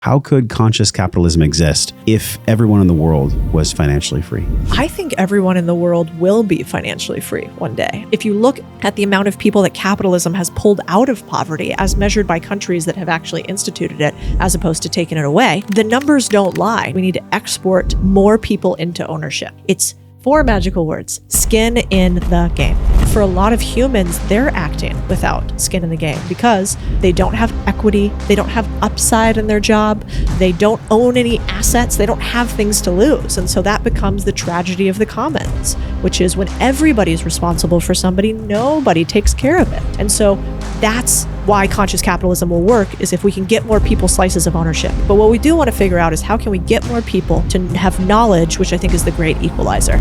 How could conscious capitalism exist if everyone in the world was financially free? I think everyone in the world will be financially free one day. If you look at the amount of people that capitalism has pulled out of poverty as measured by countries that have actually instituted it as opposed to taking it away, the numbers don't lie. We need to export more people into ownership. It's 4 magical words: skin in the game. For a lot of humans, they're acting without skin in the game because they don't have equity, they don't have upside in their job, they don't own any assets, they don't have things to lose. And so that becomes the tragedy of the commons, which is when everybody's responsible for somebody, nobody takes care of it. And so that's why conscious capitalism will work, is if we can get more people slices of ownership. But what we do want to figure out is how can we get more people to have knowledge, which I think is the great equalizer.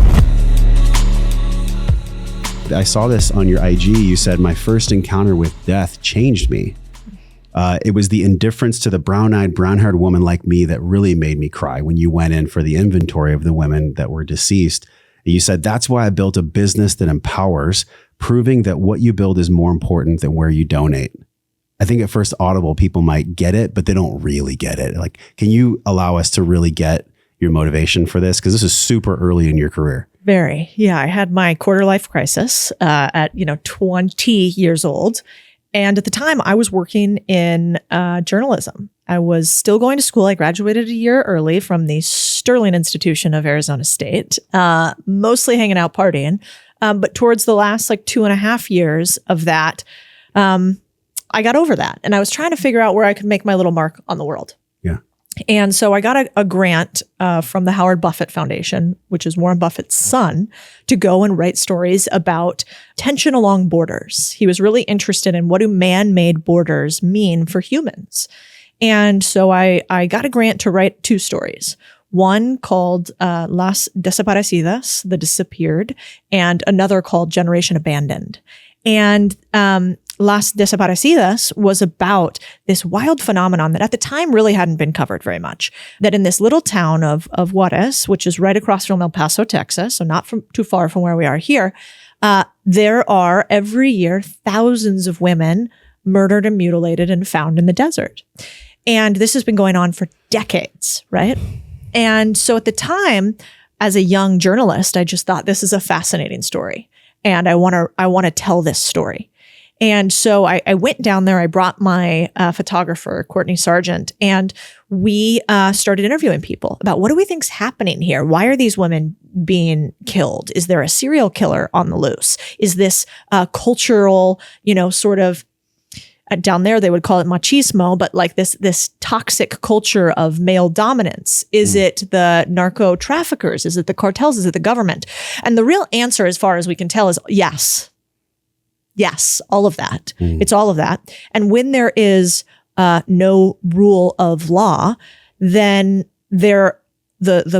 I saw this on your IG. You said, my first encounter with death changed me. It was the indifference to the brown-eyed, brown-haired woman like me that really made me cry when you went in for the inventory of the women that were deceased. And you said, that's why I built a business that empowers, proving that what you build is more important than where you donate. I think at first audible, people might get it, but they don't really get it. Like, can you allow us to really get your motivation for this? Because this is super early in your career. Very. Yeah. I had my quarter life crisis at 20 years old. And at the time I was working in journalism. I was still going to school. I graduated a year early from the Sterling Institution of Arizona State, mostly hanging out partying. But towards the last 2.5 years of that, I got over that. And I was trying to figure out where I could make my little mark on the world. Yeah. And so I got a grant from the Howard Buffett Foundation, which is Warren Buffett's son, to go and write stories about tension along borders. He was really interested in what do man-made borders mean for humans. And so I got a grant to write 2 stories. One called Las Desaparecidas, the disappeared, and another called Generation Abandoned. And Las Desaparecidas was about this wild phenomenon that at the time really hadn't been covered very much. That in this little town of Juarez, which is right across from El Paso, Texas, so not too far from where we are here, there are every year thousands of women murdered and mutilated and found in the desert. And this has been going on for decades, right? And so at the time, as a young journalist, I just thought this is a fascinating story. And I want to tell this story. And so I went down there. I brought my photographer, Courtney Sargent, and we started interviewing people about what do we think's happening here? Why are these women being killed? Is there a serial killer on the loose? Is this cultural, sort of down there they would call it machismo, but like this toxic culture of male dominance? Is it the narco traffickers? Is it the cartels? Is it the government? And the real answer, as far as we can tell, is yes. Yes, all of that. It's all of that. And when there is no rule of law, then the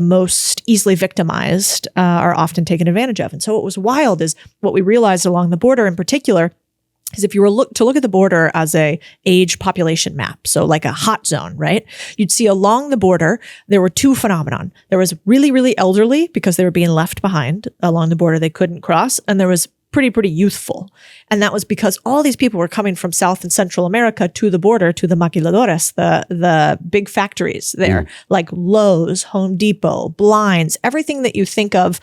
most easily victimized are often taken advantage of. And so what was wild is what we realized along the border in particular is if you were to look at the border as a age population map, so like a hot zone, right? You'd see along the border, there were 2 phenomenon. There was really, really elderly because they were being left behind along the border. They couldn't cross. And there was pretty youthful. And that was because all these people were coming from South and Central America to the border, to the maquiladoras, the big factories there, like Lowe's, Home Depot, blinds, everything that you think of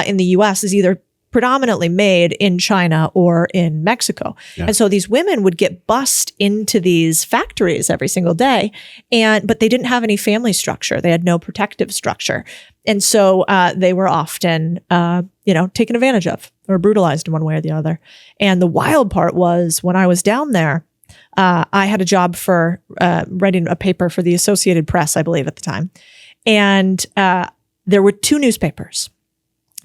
in the US is either predominantly made in China or in Mexico. Yeah. And so these women would get bussed into these factories every single day, but they didn't have any family structure. They had no protective structure. And so they were often, taken advantage of or brutalized in one way or the other. And the wild part was when I was down there, I had a job for writing a paper for the Associated Press, I believe at the time. And there were 2 newspapers.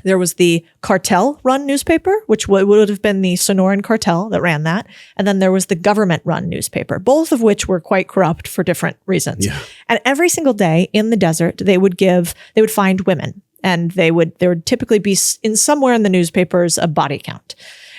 There was the cartel-run newspaper, which would have been the Sonoran cartel that ran that. And then there was the government-run newspaper, both of which were quite corrupt for different reasons. Yeah. And every single day in the desert, they would find women. And there would typically be in somewhere in the newspapers a body count.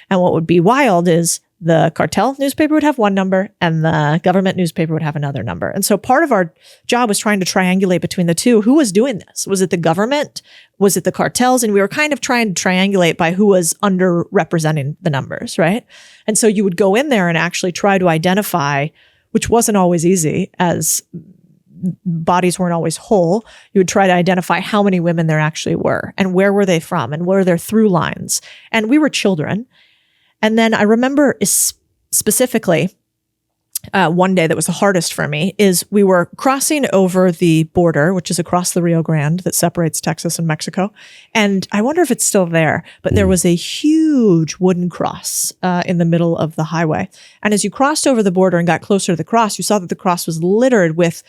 And what would be wild is the cartel newspaper would have one number and the government newspaper would have another number. And so part of our job was trying to triangulate between the 2. Who was doing this? Was it the government? Was it the cartels? And we were kind of trying to triangulate by who was underrepresenting the numbers, right? And so you would go in there and actually try to identify, which wasn't always easy, as bodies weren't always whole, you would try to identify how many women there actually were and where were they from and what are their through lines. And we were children. And then I remember specifically one day that was the hardest for me is we were crossing over the border, which is across the Rio Grande that separates Texas and Mexico. And I wonder if it's still there, but there was a huge wooden cross in the middle of the highway. And as you crossed over the border and got closer to the cross, you saw that the cross was littered with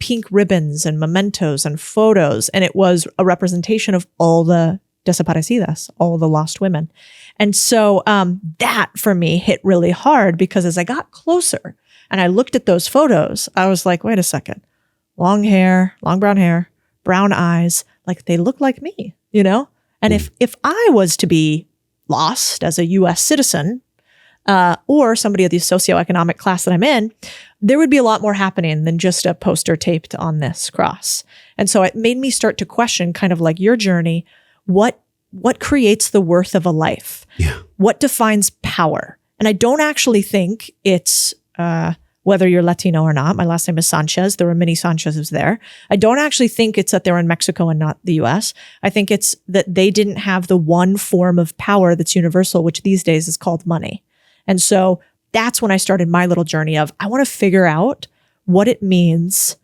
pink ribbons and mementos and photos. And it was a representation of all the desaparecidas, all the lost women. And so that for me hit really hard because as I got closer, and I looked at those photos, I was like, wait a second, long hair, long brown hair, brown eyes, like they look like me, you know? And if I was to be lost as a US citizen or somebody of the socioeconomic class that I'm in, there would be a lot more happening than just a poster taped on this cross. And so it made me start to question kind of like your journey, what creates the worth of a life? Yeah. What defines power? And I don't actually think it's whether you're Latino or not. My last name is Sanchez. There were many Sanchez's there. I don't actually think it's that they're in Mexico and not the US. I think it's that they didn't have the one form of power that's universal, which these days is called money. And so that's when I started my little journey of, I want to figure out what it means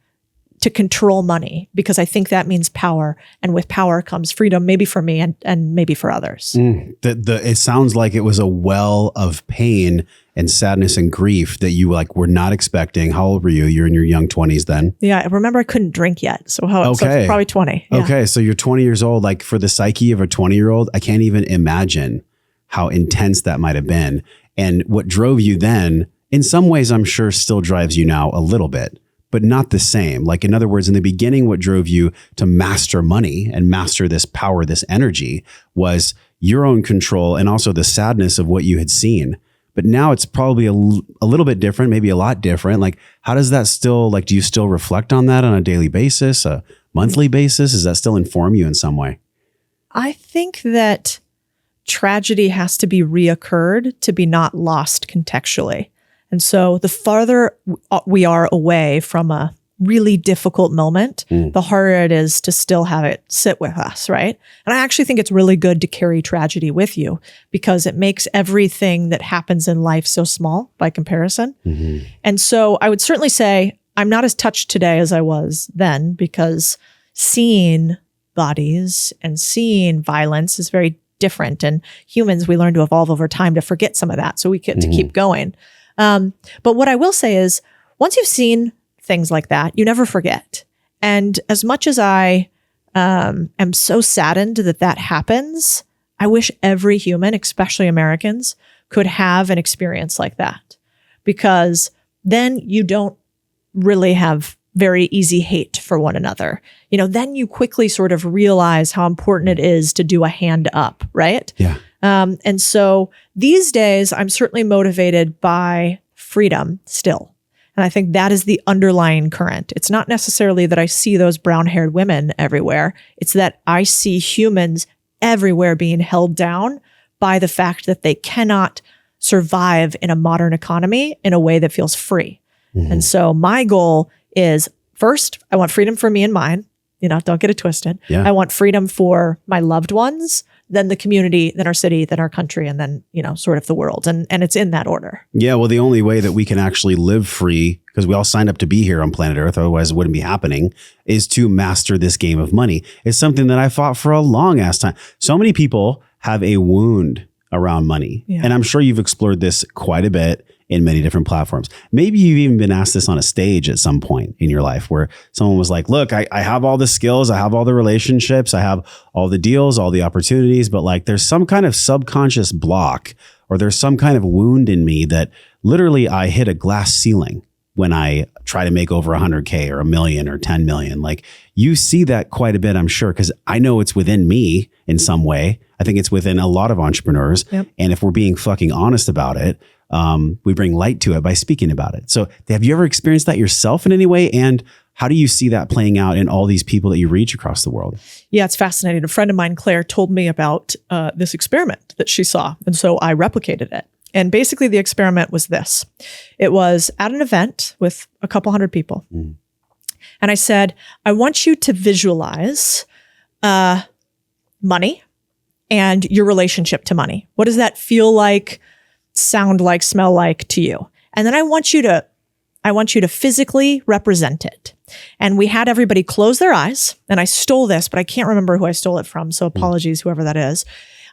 to control money, because I think that means power. And with power comes freedom, maybe for me and maybe for others. It sounds like it was a well of pain and sadness and grief that you were not expecting. How old were you? You're in your young 20s then? Yeah. I remember I couldn't drink yet. So probably 20. Yeah. Okay. So you're 20 years old. Like for the psyche of a 20-year-old, I can't even imagine how intense that might have been. And what drove you then, in some ways, I'm sure still drives you now a little bit, but not the same. Like, in other words, in the beginning, what drove you to master money and master this power, this energy, was your own control and also the sadness of what you had seen. But now it's probably a little bit different, maybe a lot different. Like, how does that still, do you still reflect on that on a daily basis, a monthly basis? Does that still inform you in some way? I think that tragedy has to be reoccurred to be not lost contextually. And so the farther we are away from a really difficult moment, the harder it is to still have it sit with us, right? And I actually think it's really good to carry tragedy with you because it makes everything that happens in life so small by comparison. Mm-hmm. And so I would certainly say I'm not as touched today as I was then, because seeing bodies and seeing violence is very different. And humans, we learn to evolve over time to forget some of that so we get to keep going. But what I will say is, once you've seen things like that, you never forget. And as much as I am so saddened that that happens, I wish every human, especially Americans, could have an experience like that, because then you don't really have very easy hate for one another. Then you quickly sort of realize how important it is to do a hand up, right? Yeah. And so these days, I'm certainly motivated by freedom still. And I think that is the underlying current. It's not necessarily that I see those brown-haired women everywhere. It's that I see humans everywhere being held down by the fact that they cannot survive in a modern economy in a way that feels free. Mm-hmm. And so my goal is, first, I want freedom for me and mine. Don't get it twisted. Yeah. I want freedom for my loved ones, then the community, then our city, then our country, and then, sort of the world. And it's in that order. Yeah. Well, the only way that we can actually live free, because we all signed up to be here on planet Earth, otherwise it wouldn't be happening, is to master this game of money. It's something that I fought for a long ass time. So many people have a wound around money. Yeah. And I'm sure you've explored this quite a bit in many different platforms. Maybe you've even been asked this on a stage at some point in your life where someone was like, look, I have all the skills, I have all the relationships, I have all the deals, all the opportunities, but there's some kind of subconscious block, or there's some kind of wound in me that literally I hit a glass ceiling when I try to make over 100K or $1 million or 10 million. You see that quite a bit, I'm sure, because I know it's within me in some way. I think it's within a lot of entrepreneurs. Yep. And if we're being fucking honest about it, we bring light to it by speaking about it. So have you ever experienced that yourself in any way? And how do you see that playing out in all these people that you reach across the world? Yeah, it's fascinating. A friend of mine, Claire, told me about this experiment that she saw. And so I replicated it. And basically the experiment was this. It was at an event with a couple hundred people. And I said, I want you to visualize money and your relationship to money. What does that feel like, sound like, smell like to you? And then I want you to physically represent it. And we had everybody close their eyes, and I stole this, but I can't remember who I stole it from. So apologies, whoever that is.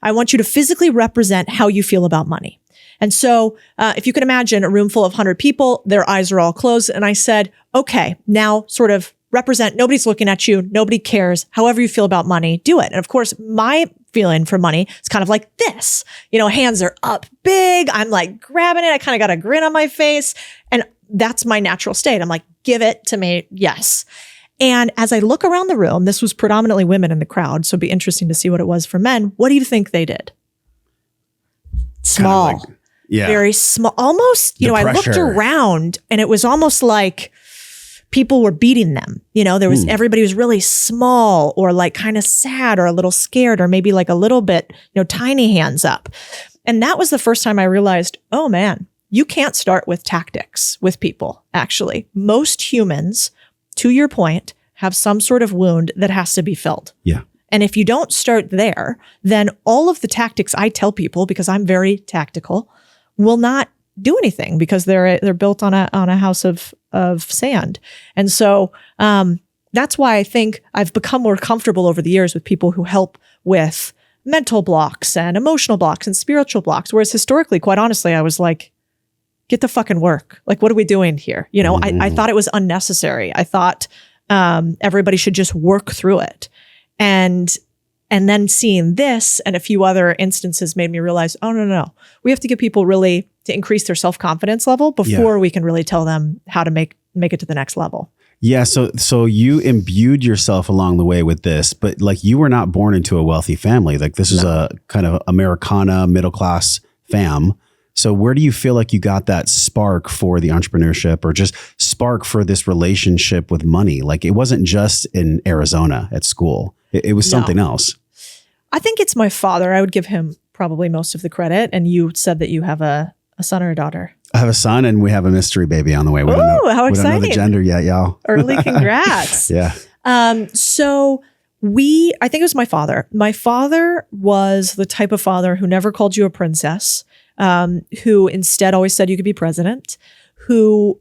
I want you to physically represent how you feel about money. And so if you can imagine a room full of 100 people, their eyes are all closed. And I said, okay, now sort of represent, nobody's looking at you, nobody cares, however you feel about money, do it. And of course, my feeling for money is kind of like this, hands are up big. I'm like grabbing it. I kind of got a grin on my face. And that's my natural state. I'm like, give it to me. Yes. And as I look around the room, this was predominantly women in the crowd. So it'd be interesting to see what it was for men. What do you think they did? Small, kind of like, yeah, very small, almost, I looked around and it was almost like people were beating them. There was, everybody was really small or like kind of sad or a little scared or maybe like a little bit, tiny hands up. And that was the first time I realized, oh man, you can't start with tactics with people. Actually, most humans, to your point, have some sort of wound that has to be filled. Yeah. And if you don't start there, then all of the tactics I tell people, because I'm very tactical, will not do anything because they're built on a house of sand. And so that's why I think I've become more comfortable over the years with people who help with mental blocks and emotional blocks and spiritual blocks. Whereas historically, quite honestly, I was like, get the fucking work. Like, what are we doing here? I thought it was unnecessary. I thought everybody should just work through it. And then seeing this and a few other instances made me realize, oh, no. We have to get people really to increase their self-confidence level before we can really tell them how to make it to the next level. Yeah. So you imbued yourself along the way with this, but like you were not born into a wealthy family. Like this is a kind of Americana middle-class fam. So where do you feel like you got that spark for the entrepreneurship or just spark for this relationship with money? Like it wasn't just in Arizona at school. It was something else. I think it's my father. I would give him probably most of the credit. And you said that you have a son or a daughter. I have a son and we have a mystery baby on the way. How exciting. We don't know the gender yet, y'all. Early congrats. Yeah. So I think it was my father. My father was the type of father who never called you a princess, who instead always said you could be president, who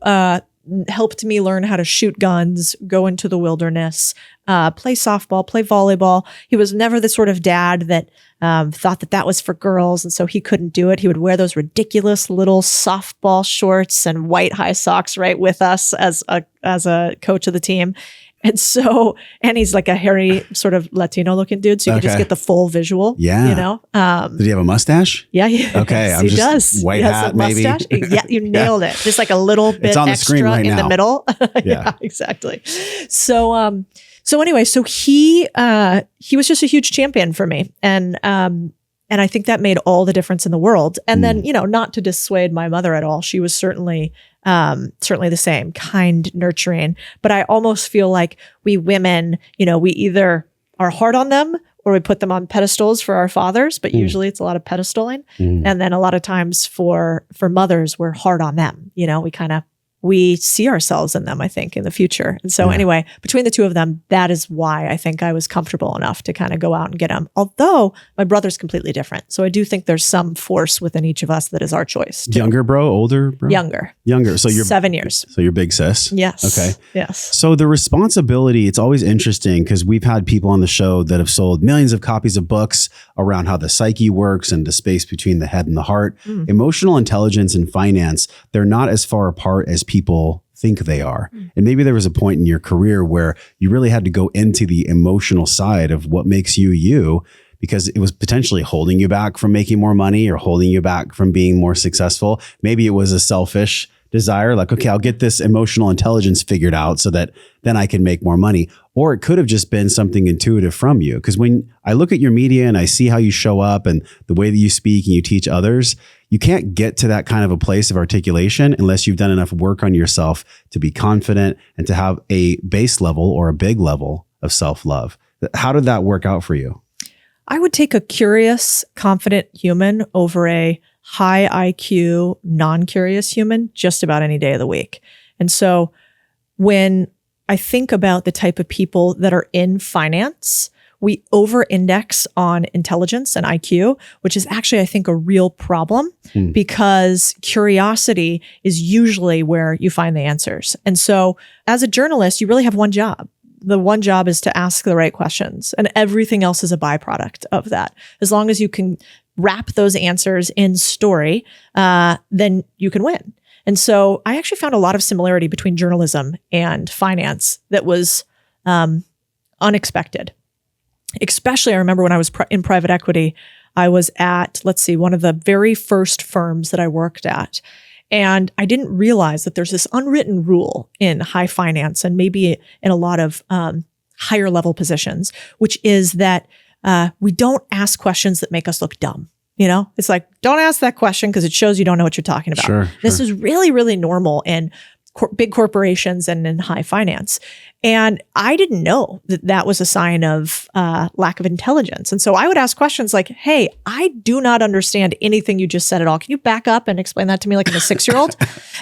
helped me learn how to shoot guns, go into the wilderness, play softball, play volleyball. He was never the sort of dad that thought that was for girls, and so he couldn't do it. He would wear those ridiculous little softball shorts and white high socks right with us as a coach of the team. And he's like a hairy sort of Latino looking dude. So you can just get the full visual. Yeah. Did he have a mustache? Yeah. Okay. He does. White hat, maybe. Yeah. You nailed it. Just like a little bit it's on extra the screen right in now. the middle. Yeah, exactly. So anyway, he was just a huge champion for me. And I think that made all the difference in the world. And then, not to dissuade my mother at all. She was certainly the same, kind, nurturing. But I almost feel like we women, we either are hard on them or we put them on pedestals for our fathers, but usually it's a lot of pedestaling. And then a lot of times for mothers, we're hard on them. We see ourselves in them, I think, in the future. And so anyway, between the two of them, that is why I think I was comfortable enough to kind of go out and get them. Although my brother's completely different. So I do think there's some force within each of us that is our choice. Too. Younger bro, older bro? Younger. So you're 7 years. So you're big sis? Yes. Okay. Yes. So the responsibility, it's always interesting because we've had people on the show that have sold millions of copies of books around how the psyche works and the space between the head and the heart. Emotional intelligence and finance, they're not as far apart as people think they are. And maybe there was a point in your career where you really had to go into the emotional side of what makes you you, because it was potentially holding you back from making more money or holding you back from being more successful. Maybe it was a selfish desire, like, okay, I'll get this emotional intelligence figured out so that then I can make more money. Or it could have just been something intuitive from you. Because when I look at your media and I see how you show up and the way that you speak and you teach others, you can't get to that kind of a place of articulation unless you've done enough work on yourself to be confident and to have a base level or a big level of self-love. How did that work out for you? I would take a curious, confident human over a high IQ, non-curious human just about any day of the week. And so when I think about the type of people that are in finance, we over-index on intelligence and IQ, which is actually, I think, a real problem because curiosity is usually where you find the answers. And so as a journalist, you really have one job. The one job is to ask the right questions, and everything else is a byproduct of that. As long as you can wrap those answers in story, then you can win. And so I actually found a lot of similarity between journalism and finance that was unexpected. Especially, I remember when I was in private equity, I was at, one of the very first firms that I worked at. And I didn't realize that there's this unwritten rule in high finance and maybe in a lot of higher level positions, which is that we don't ask questions that make us look dumb. You know, it's like, don't ask that question because it shows you don't know what you're talking about. Sure. This is really, really normal in big corporations and in high finance. And I didn't know that that was a sign of lack of intelligence. And so I would ask questions like, hey, I do not understand anything you just said at all. Can you back up and explain that to me like I'm a 6-year-old?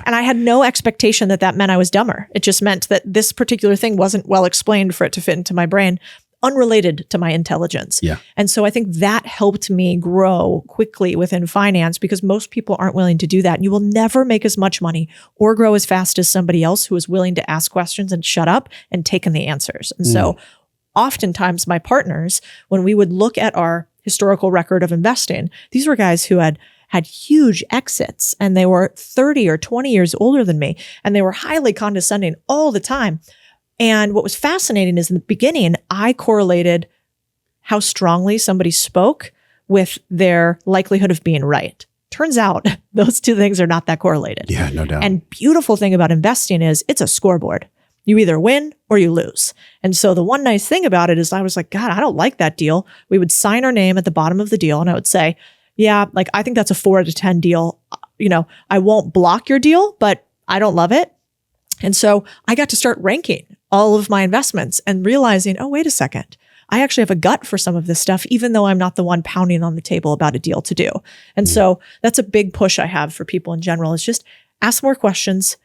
And I had no expectation that that meant I was dumber. It just meant that this particular thing wasn't well explained for it to fit into my brain, unrelated to my intelligence. Yeah. And so I think that helped me grow quickly within finance because most people aren't willing to do that. And you will never make as much money or grow as fast as somebody else who is willing to ask questions and shut up and take in the answers. And so oftentimes my partners, when we would look at our historical record of investing, these were guys who had huge exits and they were 30 or 20 years older than me. And they were highly condescending all the time. And what was fascinating is in the beginning, I correlated how strongly somebody spoke with their likelihood of being right. Turns out those two things are not that correlated. Yeah, no doubt. And beautiful thing about investing is it's a scoreboard. You either win or you lose. And so the one nice thing about it is I was like, God, I don't like that deal. We would sign our name at the bottom of the deal. And I would say, yeah, like I think that's a 4 out of 10 deal. You know, I won't block your deal, but I don't love it. And so I got to start ranking all of my investments and realizing, oh, wait a second. I actually have a gut for some of this stuff, even though I'm not the one pounding on the table about a deal to do. And so that's a big push I have for people in general is just ask more questions.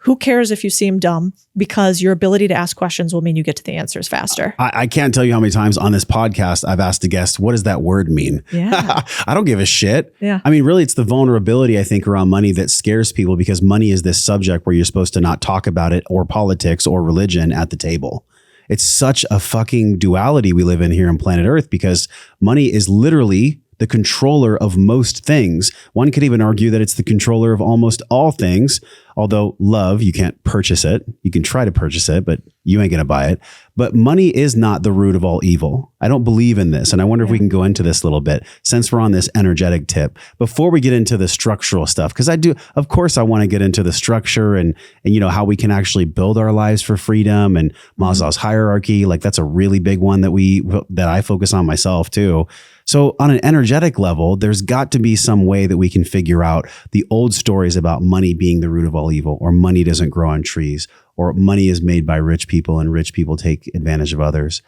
Who cares if you seem dumb? Because your ability to ask questions will mean you get to the answers faster. I can't tell you how many times on this podcast I've asked a guest, what does that word mean? Yeah. I don't give a shit. Yeah. I mean, really, it's the vulnerability, I think, around money that scares people because money is this subject where you're supposed to not talk about it or politics or religion at the table. It's such a fucking duality we live in here on planet Earth because money is literally the controller of most things. One could even argue that it's the controller of almost all things. Although love, you can't purchase it. You can try to purchase it, but you ain't going to buy it. But money is not the root of all evil. I don't believe in this. And I wonder if we can go into this a little bit since we're on this energetic tip before we get into the structural stuff. Because of course, I want to get into the structure and you know, how we can actually build our lives for freedom and Maslow's hierarchy. Like that's a really big one that I focus on myself too. So on an energetic level, there's got to be some way that we can figure out the old stories about money being the root of all evil, or money doesn't grow on trees, or money is made by rich people and rich people take advantage of others.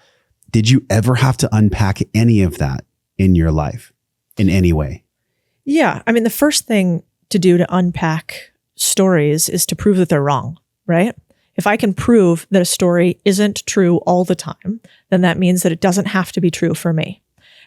Did you ever have to unpack any of that in your life in any way? Yeah. I mean, the first thing to do to unpack stories is to prove that they're wrong, right? If I can prove that a story isn't true all the time, then that means that it doesn't have to be true for me.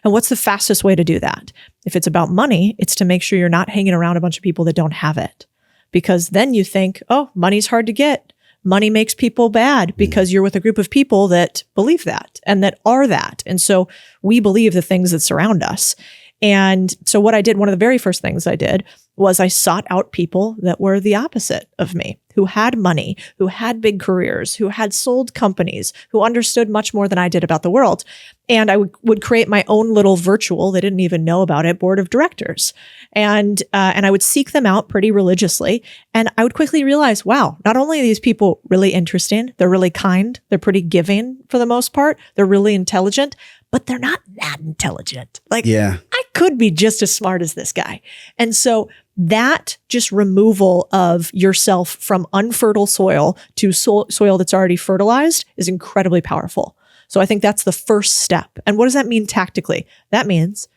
And what's the fastest way to do that? If it's about money, it's to make sure you're not hanging around a bunch of people that don't have it. Because then you think, oh, money's hard to get. Money makes people bad because you're with a group of people that believe that and that are that. And so we believe the things that surround us. And so what I did, one of the very first things I did was I sought out people that were the opposite of me, who had money, who had big careers, who had sold companies, who understood much more than I did about the world. And I would create my own little virtual, they didn't even know about it, board of directors. And I would seek them out pretty religiously. And I would quickly realize, wow, not only are these people really interesting, they're really kind, they're pretty giving for the most part, they're really intelligent, but they're not that intelligent. Like, I could be just as smart as this guy. And so that just removal of yourself from unfertile soil to soil that's already fertilized is incredibly powerful. So I think that's the first step. And what does that mean tactically? That means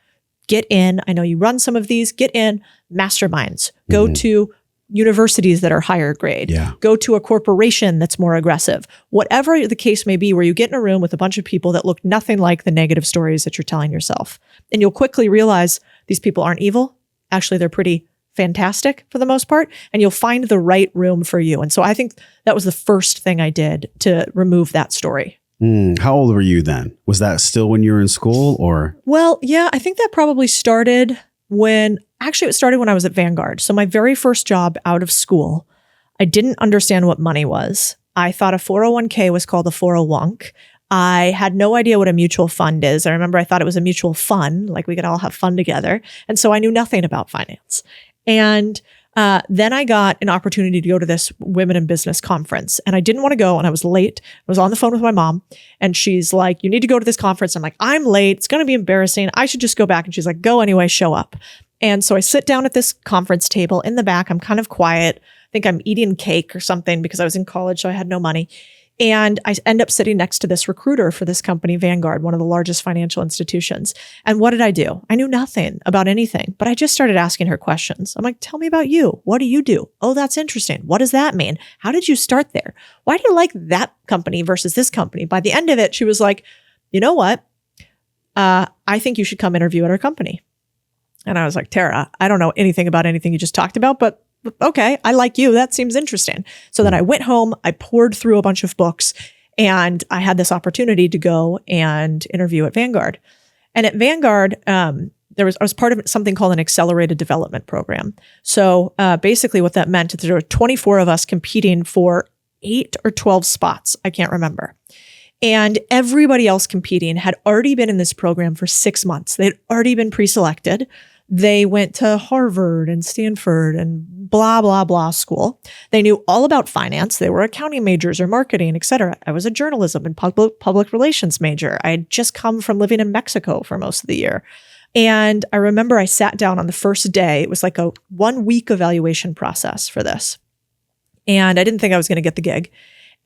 get in. I know you run some of these. Get in masterminds. Go to universities that are higher grade. Yeah. Go to a corporation that's more aggressive. Whatever the case may be, where you get in a room with a bunch of people that look nothing like the negative stories that you're telling yourself. And you'll quickly realize these people aren't evil. Actually, they're pretty fantastic for the most part. And you'll find the right room for you. And so I think that was the first thing I did to remove that story. How old were you then? Was that still when you were in school or? Well, yeah, I think that probably started it started when I was at Vanguard. So my very first job out of school, I didn't understand what money was. I thought a 401k was called a 401k. I had no idea what a mutual fund is. I remember I thought it was a mutual fund, like we could all have fun together. And so I knew nothing about finance. And then I got an opportunity to go to this Women in Business conference, and I didn't want to go, and I was late. I was on the phone with my mom, and she's like, "You need to go to this conference." I'm like, "I'm late. It's going to be embarrassing. I should just go back." And she's like, "Go anyway, show up." And so I sit down at this conference table in the back. I'm kind of quiet. I think I'm eating cake or something because I was in college, so I had no money. And I end up sitting next to this recruiter for this company, Vanguard, one of the largest financial institutions. And what did I do? I knew nothing about anything, but I just started asking her questions. I'm like, "Tell me about you. What do you do? Oh, that's interesting. What does that mean? How did you start there? Why do you like that company versus this company?" By the end of it, she was like, "You know what? I think you should come interview at our company." And I was like, "Tara, I don't know anything about anything you just talked about, but okay, I like you. That seems interesting." So then I went home, I poured through a bunch of books, and I had this opportunity to go and interview at Vanguard. And at Vanguard, I was part of something called an accelerated development program. So basically what that meant is there were 24 of us competing for 8 or 12 spots. I can't remember. And everybody else competing had already been in this program for 6 months. They'd already been pre-selected. They went to Harvard and Stanford and blah, blah, blah school. They knew all about finance. They were accounting majors or marketing, et cetera. I was a journalism and public relations major. I had just come from living in Mexico for most of the year. And I remember I sat down on the first day. It was like a 1-week evaluation process for this. And I didn't think I was going to get the gig.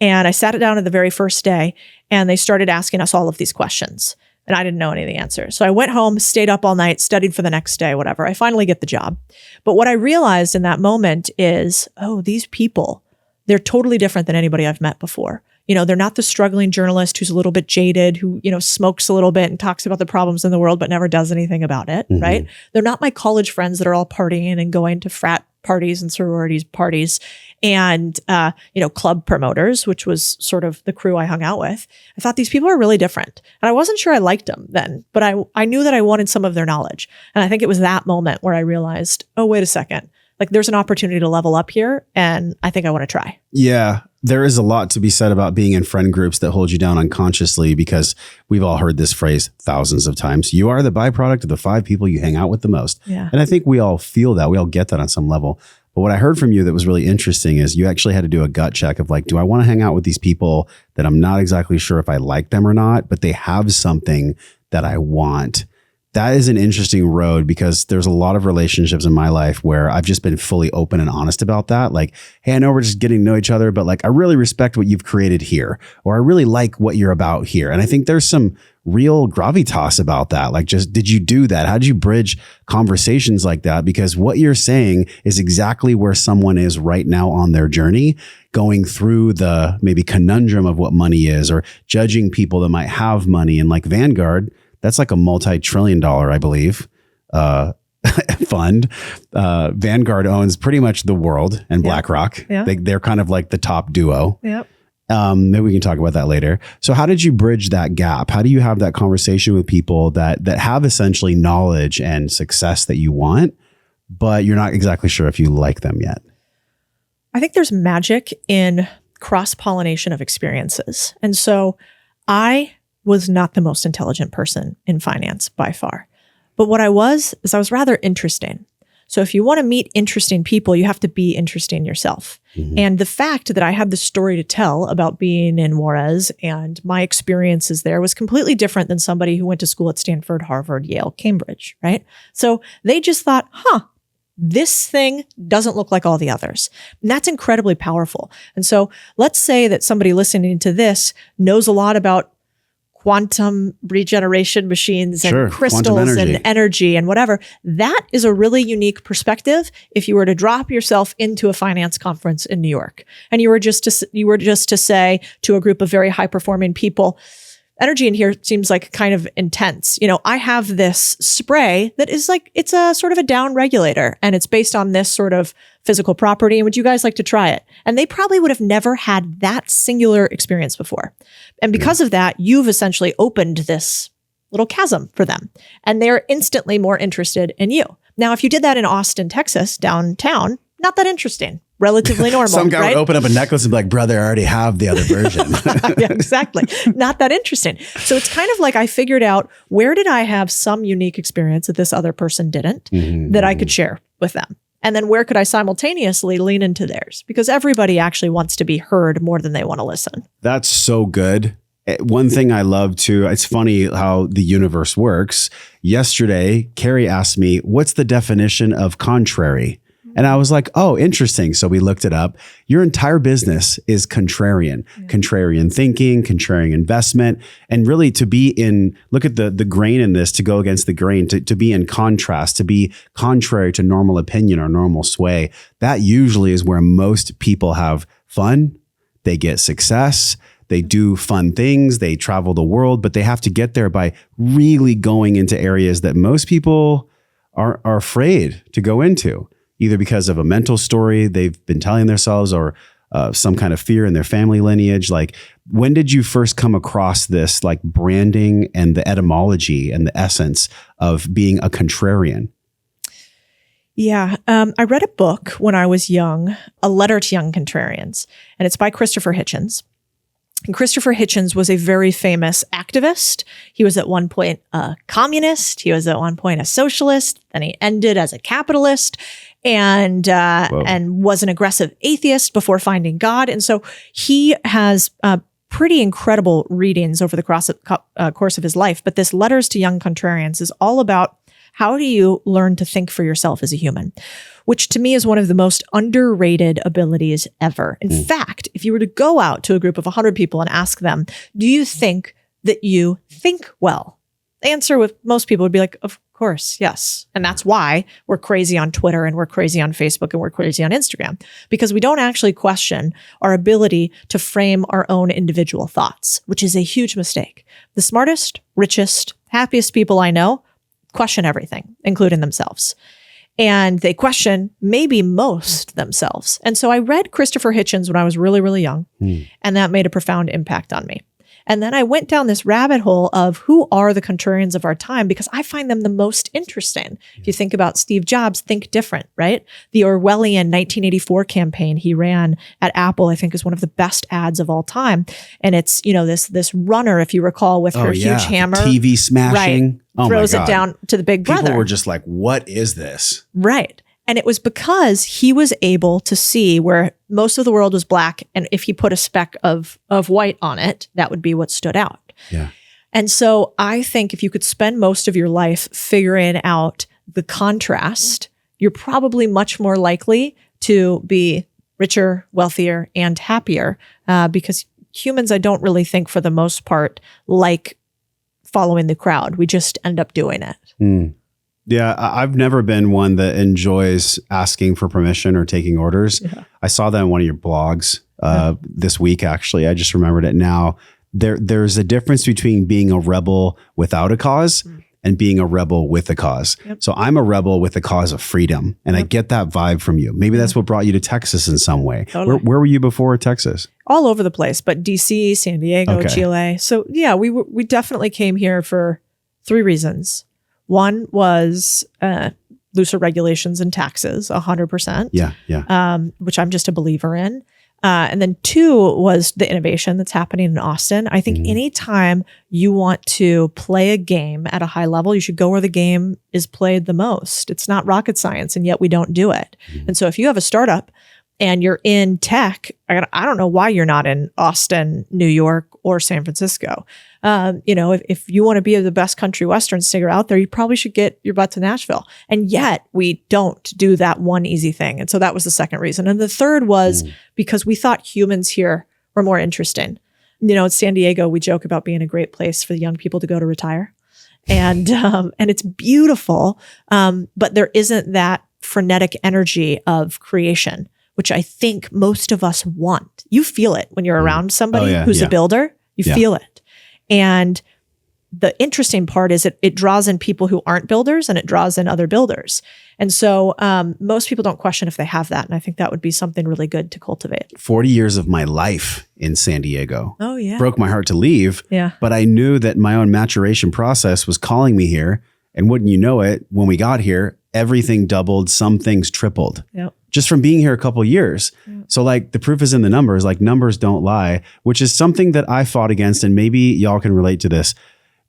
And I sat down at the very first day, and they started asking us all of these questions. And I didn't know any of the answers. So I went home, stayed up all night, studied for the next day, whatever. I finally get the job. But what I realized in that moment is, oh, these people, they're totally different than anybody I've met before. You know, they're not the struggling journalist who's a little bit jaded, who, you know, smokes a little bit and talks about the problems in the world, but never does anything about it, right? They're not my college friends that are all partying and going to frat parties and sororities parties and, club promoters, which was sort of the crew I hung out with. I thought these people are really different. And I wasn't sure I liked them then, but I knew that I wanted some of their knowledge. And I think it was that moment where I realized, oh, wait a second, like there's an opportunity to level up here. And I think I want to try. Yeah. There is a lot to be said about being in friend groups that hold you down unconsciously, because we've all heard this phrase thousands of times. You are the byproduct of the 5 people you hang out with the most. Yeah. And I think we all feel that. We all get that on some level. But what I heard from you that was really interesting is you actually had to do a gut check of like, do I want to hang out with these people that I'm not exactly sure if I like them or not, but they have something that I want? That is an interesting road, because there's a lot of relationships in my life where I've just been fully open and honest about that. Like, hey, I know we're just getting to know each other, but like, I really respect what you've created here, or I really like what you're about here. And I think there's some real gravitas about that. Like, just, did you do that? How did you bridge conversations like that? Because what you're saying is exactly where someone is right now on their journey, going through the maybe conundrum of what money is, or judging people that might have money. And like Vanguard, that's like a multi-trillion-dollar, I believe, fund. Vanguard owns pretty much the world, and BlackRock. Yeah. They're kind of like the top duo. Yep. Maybe we can talk about that later. So how did you bridge that gap? How do you have that conversation with people that have essentially knowledge and success that you want, but you're not exactly sure if you like them yet? I think there's magic in cross-pollination of experiences. And so I was not the most intelligent person in finance by far. But what I was rather interesting. So if you want to meet interesting people, you have to be interesting yourself. Mm-hmm. And the fact that I had the story to tell about being in Juarez and my experiences there was completely different than somebody who went to school at Stanford, Harvard, Yale, Cambridge, right? So they just thought, this thing doesn't look like all the others. And that's incredibly powerful. And so let's say that somebody listening to this knows a lot about quantum regeneration machines and Sure, crystals quantum and energy and whatever. That is a really unique perspective. If you were to drop yourself into a finance conference in New York and you were just to say to a group of very high performing people, energy in here seems like kind of intense. I have this spray that is like, it's a sort of a down regulator and it's based on this sort of physical property. And would you guys like to try it? And they probably would have never had that singular experience before. And because of that, you've essentially opened this little chasm for them and they're instantly more interested in you. Now, if you did that in Austin, Texas, downtown, not that interesting. Relatively normal. Some guy right? would open up a necklace and be like, brother, I already have the other version. Yeah, exactly. Not that interesting. So it's kind of like I figured out, where did I have some unique experience that this other person didn't that I could share with them? And then where could I simultaneously lean into theirs? Because everybody actually wants to be heard more than they want to listen. That's so good. One thing I love too, it's funny how the universe works. Yesterday, Carrie asked me, what's the definition of contrary? And I was like, oh, interesting. So we looked it up. Your entire business is contrarian, contrarian thinking, contrarian investment. And really to be in, look at the grain in this, to go against the grain, to be in contrast, to be contrary to normal opinion or normal sway. That usually is where most people have fun. They get success. They do fun things. They travel the world, but they have to get there by really going into areas that most people are afraid to go into. Either because of a mental story they've been telling themselves or some kind of fear in their family lineage. Like, when did you first come across this like branding and the etymology and the essence of being a contrarian? Yeah. I read a book when I was young, A Letter to Young Contrarians, and it's by Christopher Hitchens. And Christopher Hitchens was a very famous activist. He was at one point a communist. He was at one point a socialist. Then he ended as a capitalist and was an aggressive atheist before finding God. And so he has pretty incredible readings over the course of his life. But this Letters to Young Contrarians is all about how do you learn to think for yourself as a human, which to me is one of the most underrated abilities ever. In fact, if you were to go out to a group of 100 people and ask them, do you think that you think well? The answer with most people would be like, of course, yes. And that's why we're crazy on Twitter and we're crazy on Facebook and we're crazy on Instagram, because we don't actually question our ability to frame our own individual thoughts, which is a huge mistake. The smartest, richest, happiest people I know question everything, including themselves. And they question maybe most themselves. And so I read Christopher Hitchens when I was really, really young, and that made a profound impact on me. And then I went down this rabbit hole of who are the contrarians of our time, because I find them the most interesting. If you think about Steve Jobs, think different, right? The Orwellian 1984 campaign he ran at Apple, I think, is one of the best ads of all time. And it's, this runner, if you recall, with her huge hammer. TV smashing. Right. Throws it down to the big brother. People were just like, what is this? Right. And it was because he was able to see where most of the world was black. And if he put a speck of white on it, that would be what stood out. Yeah. And so I think if you could spend most of your life figuring out the contrast, you're probably much more likely to be richer, wealthier, and happier, because humans, I don't really think for the most part, like following the crowd. We just end up doing it. Yeah, I've never been one that enjoys asking for permission or taking orders. Yeah. I saw that in one of your blogs this week, actually. I just remembered it now. There's a difference between being a rebel without a cause and being a rebel with a cause. Yep. So I'm a rebel with the cause of freedom. And I get that vibe from you. Maybe that's what brought you to Texas in some way. Totally. Where were you before Texas? All over the place, but DC, San Diego, Chile. So yeah, we definitely came here for 3 reasons. One was looser regulations and taxes, 100%. Yeah. Which I'm just a believer in. And then 2 was the innovation that's happening in Austin. I think anytime you want to play a game at a high level, you should go where the game is played the most. It's not rocket science, and yet we don't do it. And so if you have a startup and you're in tech, I don't know why you're not in Austin, New York, or San Francisco. If you want to be the best country western singer out there, you probably should get your butt to Nashville. And yet we don't do that one easy thing. And so that was the second reason. And the third was because we thought humans here were more interesting. in San Diego, we joke about being a great place for the young people to go to retire. And it's beautiful. But there isn't that frenetic energy of creation, which I think most of us want. You feel it when you're around somebody who's a builder. You feel it. And the interesting part is it draws in people who aren't builders and it draws in other builders. And so most people don't question if they have that. And I think that would be something really good to cultivate. 40 years of my life in San Diego. Oh, yeah. Broke my heart to leave. Yeah. But I knew that my own maturation process was calling me here. And wouldn't you know it, when we got here, everything doubled, some things tripled. Yep. Just from being here a couple of years. Yep. So like the proof is in the numbers, like numbers don't lie, which is something that I fought against. And maybe y'all can relate to this.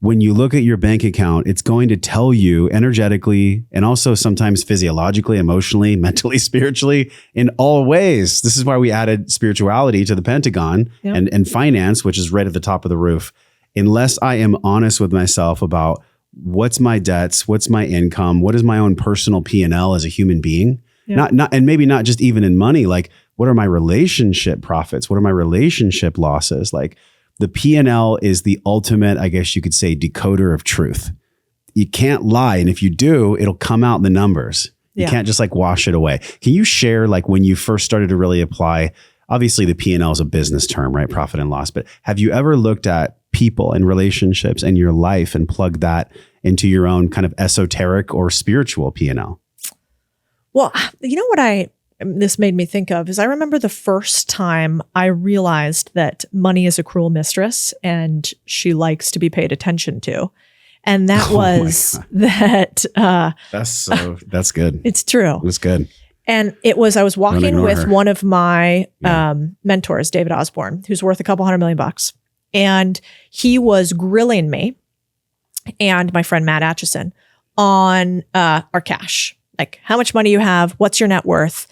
When you look at your bank account, it's going to tell you energetically and also sometimes physiologically, emotionally, mentally, spiritually, in all ways. This is why we added spirituality to the Pentagon and finance, which is right at the top of the roof. Unless I am honest with myself about what's my debts, what's my income, what is my own personal P&L as a human being, not and maybe not just even in money, like what are my relationship profits? What are my relationship losses? Like, the P&L is the ultimate, I guess you could say, decoder of truth. You can't lie. And if you do, it'll come out in the numbers. You can't just like wash it away. Can you share like when you first started to really apply, obviously the P&L is a business term, right? Profit and loss. But have you ever looked at people and relationships and your life and plugged that into your own kind of esoteric or spiritual P&L? Well, you know what this made me think of is I remember the first time I realized that money is a cruel mistress and she likes to be paid attention to. And that was that. That's good. It's true. It's good. And I was walking with one of my mentors, David Osborne, who's worth a couple $100 million. And he was grilling me and my friend Matt Atchison on our cash. Like how much money you have, what's your net worth?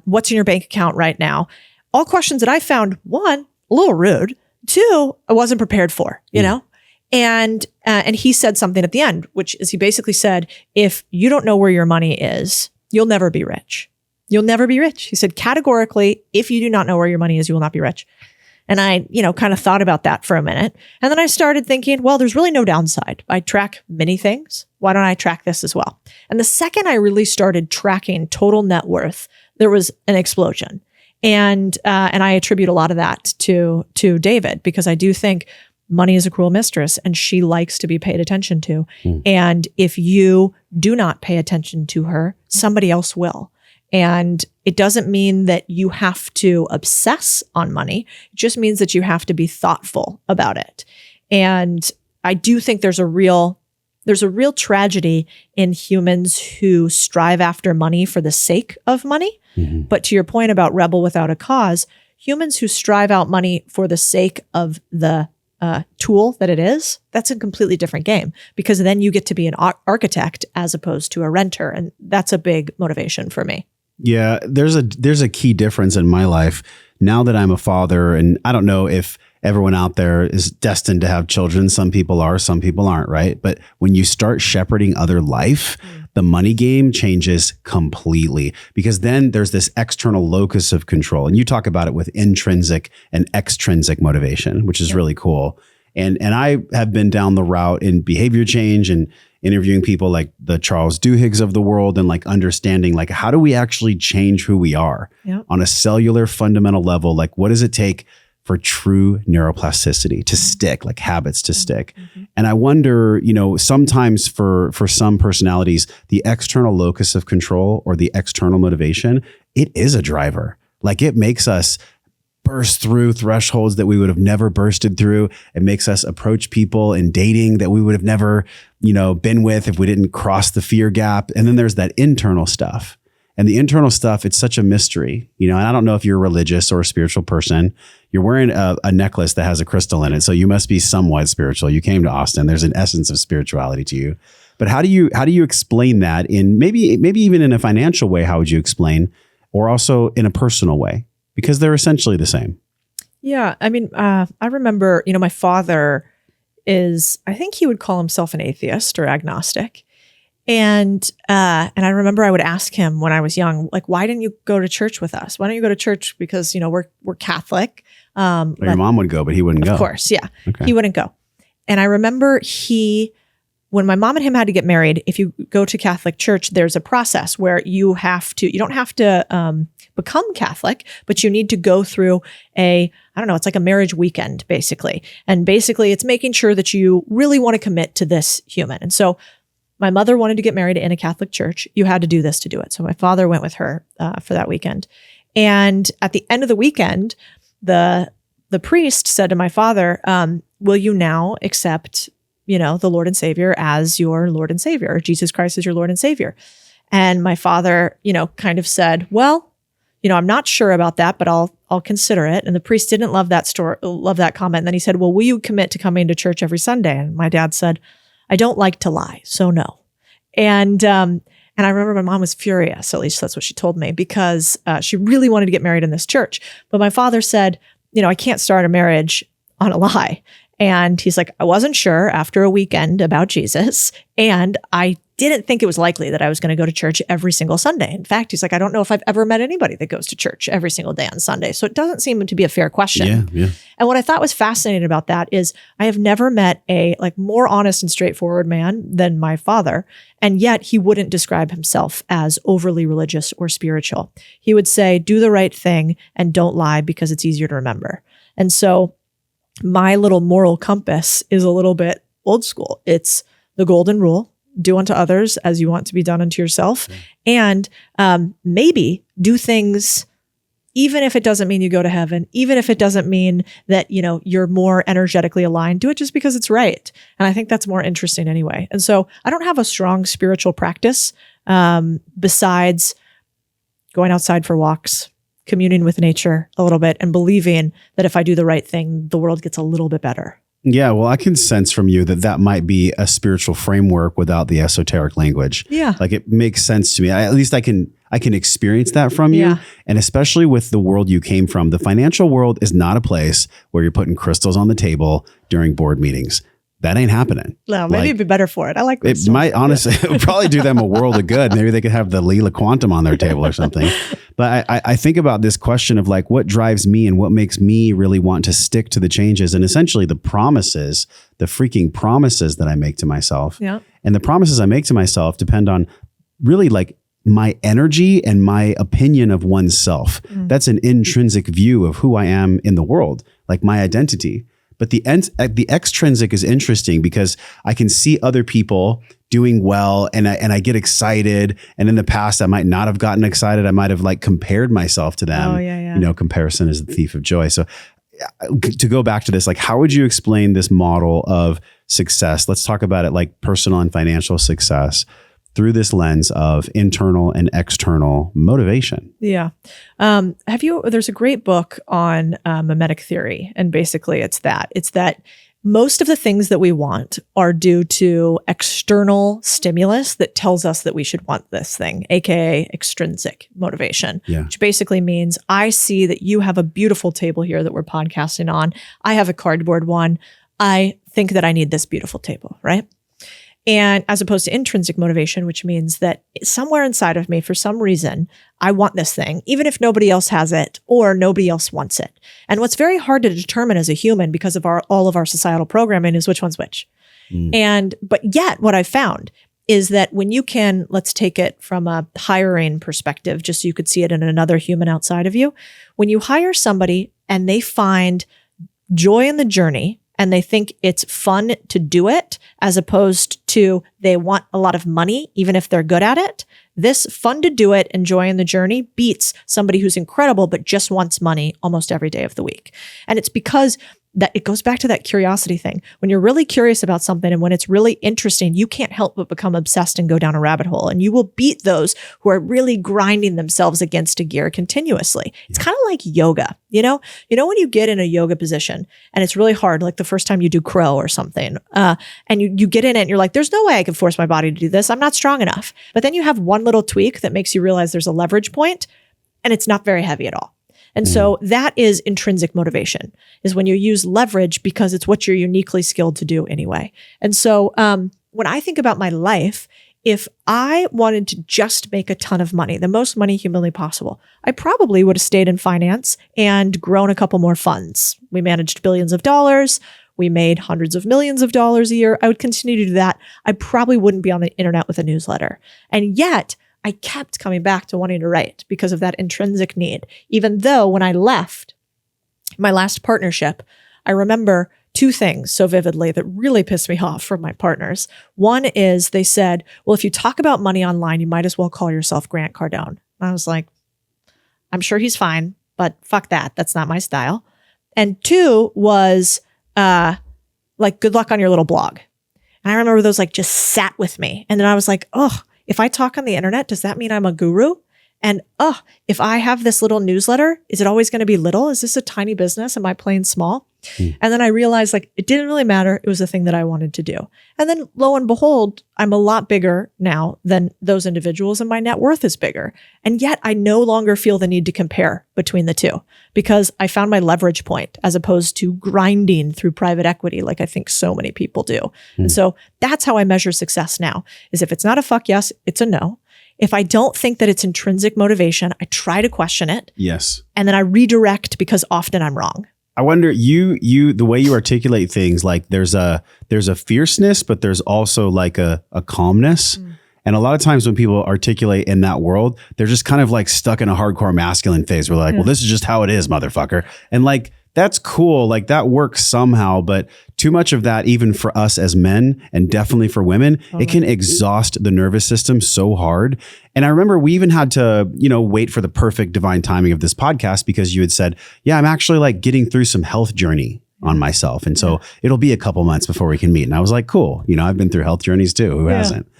What's in your bank account right now? All questions that I found, one, a little rude. Two, I wasn't prepared for, you know? And he said something at the end, which is he basically said, if you don't know where your money is, you'll never be rich. You'll never be rich. He said, categorically, if you do not know where your money is, you will not be rich. And I, kind of thought about that for a minute. And then I started thinking, well, there's really no downside. I track many things. Why don't I track this as well? And the second I really started tracking total net worth, there was an explosion. And I attribute a lot of that to David, because I do think money is a cruel mistress and she likes to be paid attention to. And if you do not pay attention to her, somebody else will. And it doesn't mean that you have to obsess on money. It just means that you have to be thoughtful about it. And I do think there's a real tragedy in humans who strive after money for the sake of money. But to your point about rebel without a cause, humans who strive out money for the sake of the tool that it is, that's a completely different game, because then you get to be an architect as opposed to a renter. And that's a big motivation for me. Yeah, there's a key difference in my life now that I'm a father, and I don't know if everyone out there is destined to have children. Some people are, some people aren't, right? But when you start shepherding other life, the money game changes completely, because then there's this external locus of control. And you talk about it with intrinsic and extrinsic motivation, which is really cool. And I have been down the route in behavior change and interviewing people like the Charles Duhiggs of the world, and like understanding like how do we actually change who we are on a cellular fundamental level? Like what does it take for true neuroplasticity to stick, like habits to stick? And I wonder, sometimes for some personalities, the external locus of control or the external motivation, it is a driver. Like it makes us burst through thresholds that we would have never bursted through. It makes us approach people in dating that we would have never, been with if we didn't cross the fear gap. And then there's that internal stuff. And the internal stuff, it's such a mystery, and I don't know if you're a religious or a spiritual person. You're wearing a necklace that has a crystal in it. So you must be somewhat spiritual. You came to Austin. There's an essence of spirituality to you. But how do you explain that in maybe even in a financial way? How would you explain, or also in a personal way? Because they're essentially the same. Yeah. I mean, I remember, my father I think he would call himself an atheist or agnostic. And I remember I would ask him when I was young, like, why didn't you go to church with us? Why don't you go to church? Because, we're Catholic. Your mom would go, but he wouldn't go. Of course. Yeah. Okay. He wouldn't go. And I remember when my mom and him had to get married, if you go to Catholic church, there's a process where you don't have to become Catholic, but you need to go through it's like a marriage weekend, basically. And basically it's making sure that you really want to commit to this human. And so my mother wanted to get married in a Catholic church. You had to do this to do it. So my father went with her for that weekend. And at the end of the weekend, the priest said to my father, will you now accept, the Lord and Savior as your Lord and Savior, or Jesus Christ as your Lord and Savior? And my father, kind of said, well, I'm not sure about that, but I'll consider it. And the priest didn't love that comment. And then he said, well, will you commit to coming to church every Sunday? And my dad said, I don't like to lie, so no. And I remember my mom was furious, at least that's what she told me, because she really wanted to get married in this church. But my father said, I can't start a marriage on a lie. And he's like, I wasn't sure after a weekend about Jesus. And I didn't think it was likely that I was going to go to church every single Sunday. In fact, he's like, I don't know if I've ever met anybody that goes to church every single day on Sunday. So it doesn't seem to be a fair question. Yeah. And what I thought was fascinating about that is I have never met a more honest and straightforward man than my father. And yet he wouldn't describe himself as overly religious or spiritual. He would say, do the right thing and don't lie because it's easier to remember. And so my little moral compass is a little bit old school. It's the golden rule. Do unto others as you want to be done unto yourself. And maybe do things, even if it doesn't mean you go to heaven, even if it doesn't mean that, you're more energetically aligned, do it just because it's right. And I think that's more interesting anyway. And so I don't have a strong spiritual practice besides going outside for walks, communing with nature a little bit, and believing that if I do the right thing, the world gets a little bit better. Yeah, well, I can sense from you that might be a spiritual framework without the esoteric language. Yeah. Like it makes sense to me. At least I can experience that from you. Yeah. And especially with the world you came from, the financial world is not a place where you're putting crystals on the table during board meetings. That ain't happening. No, maybe it'd be better for it. I like it. Might honestly, it would probably do them a world of good. Maybe they could have the Lila Quantum on their table or something. But I think about this question of what drives me and what makes me really want to stick to the changes, and essentially the freaking promises that I make to myself. Yeah. And the promises I make to myself depend on really my energy and my opinion of oneself. That's an intrinsic view of who I am in the world, like my identity. But the extrinsic is interesting because I can see other people doing well and I get excited. And in the past, I might not have gotten excited. I might have compared myself to them. Oh, yeah. Comparison is the thief of joy. So to go back to this, how would you explain this model of success? Let's talk about it personal and financial success through this lens of internal and external motivation. Yeah. There's a great book on mimetic theory. And basically it's that most of the things that we want are due to external stimulus that tells us that we should want this thing, AKA extrinsic motivation, which basically means I see that you have a beautiful table here that we're podcasting on. I have a cardboard one. I think that I need this beautiful table, right? And as opposed to intrinsic motivation, which means that somewhere inside of me, for some reason, I want this thing, even if nobody else has it or nobody else wants it. And what's very hard to determine as a human because of all of our societal programming is which one's which. But yet what I've found is that when you can, let's take it from a hiring perspective, just so you could see it in another human outside of you. When you hire somebody and they find joy in the journey, and they think it's fun to do it, as opposed to they want a lot of money, even if they're good at it. This fun to do it, enjoying the journey beats somebody who's incredible, but just wants money almost every day of the week. And it's because that it goes back to that curiosity thing. When you're really curious about something and when it's really interesting, you can't help but become obsessed and go down a rabbit hole. And you will beat those who are really grinding themselves against a gear continuously. It's kind of like yoga, when you get in a yoga position and it's really hard, like the first time you do crow or something, and you get in it and you're like, there's no way I can force my body to do this. I'm not strong enough. But then you have one little tweak that makes you realize there's a leverage point and it's not very heavy at all. And so that is intrinsic motivation, is when you use leverage because it's what you're uniquely skilled to do anyway. And so when I think about my life, if I wanted to just make a ton of money, the most money humanly possible, I probably would have stayed in finance and grown a couple more funds. We managed billions of dollars. We made hundreds of millions of dollars a year. I would continue to do that. I probably wouldn't be on the internet with a newsletter. And yet I kept coming back to wanting to write because of that intrinsic need. Even though when I left my last partnership, I remember two things so vividly that really pissed me off from my partners. One is they said, well, if you talk about money online, you might as well call yourself Grant Cardone. And I was like, I'm sure he's fine, but fuck that. That's not my style. And two was like, good luck on your little blog. And I remember those like just sat with me. And then I was like, oh, if I talk on the internet, does that mean I'm a guru? And if I have this little newsletter, is it always going to be little? Is this a tiny business? Am I playing small? And then I realized like it didn't really matter. It was the thing that I wanted to do. And then lo and behold, I'm a lot bigger now than those individuals and my net worth is bigger. And yet I no longer feel the need to compare between the two because I found my leverage point as opposed to grinding through private equity like I think so many people do. And so that's how I measure success now is if it's not a fuck yes, it's a no. If I don't think that it's intrinsic motivation, I try to question it. Yes. And then I redirect because often I'm wrong. I wonder the way you articulate things, like there's a fierceness, but there's also like a calmness. And a lot of times when people articulate in that world, they're just kind of like stuck in a hardcore masculine phase where they're like, well, this is just how it is, motherfucker. And like, that's cool. Like that works somehow, but too much of that, even for us as men and definitely for women, it can exhaust the nervous system so hard. And I remember we even had to, wait for the perfect divine timing of this podcast because you had said, yeah, I'm actually like getting through some health journey on myself. And so it'll be a couple months before we can meet. And I was like, cool. I've been through health journeys too. Who hasn't?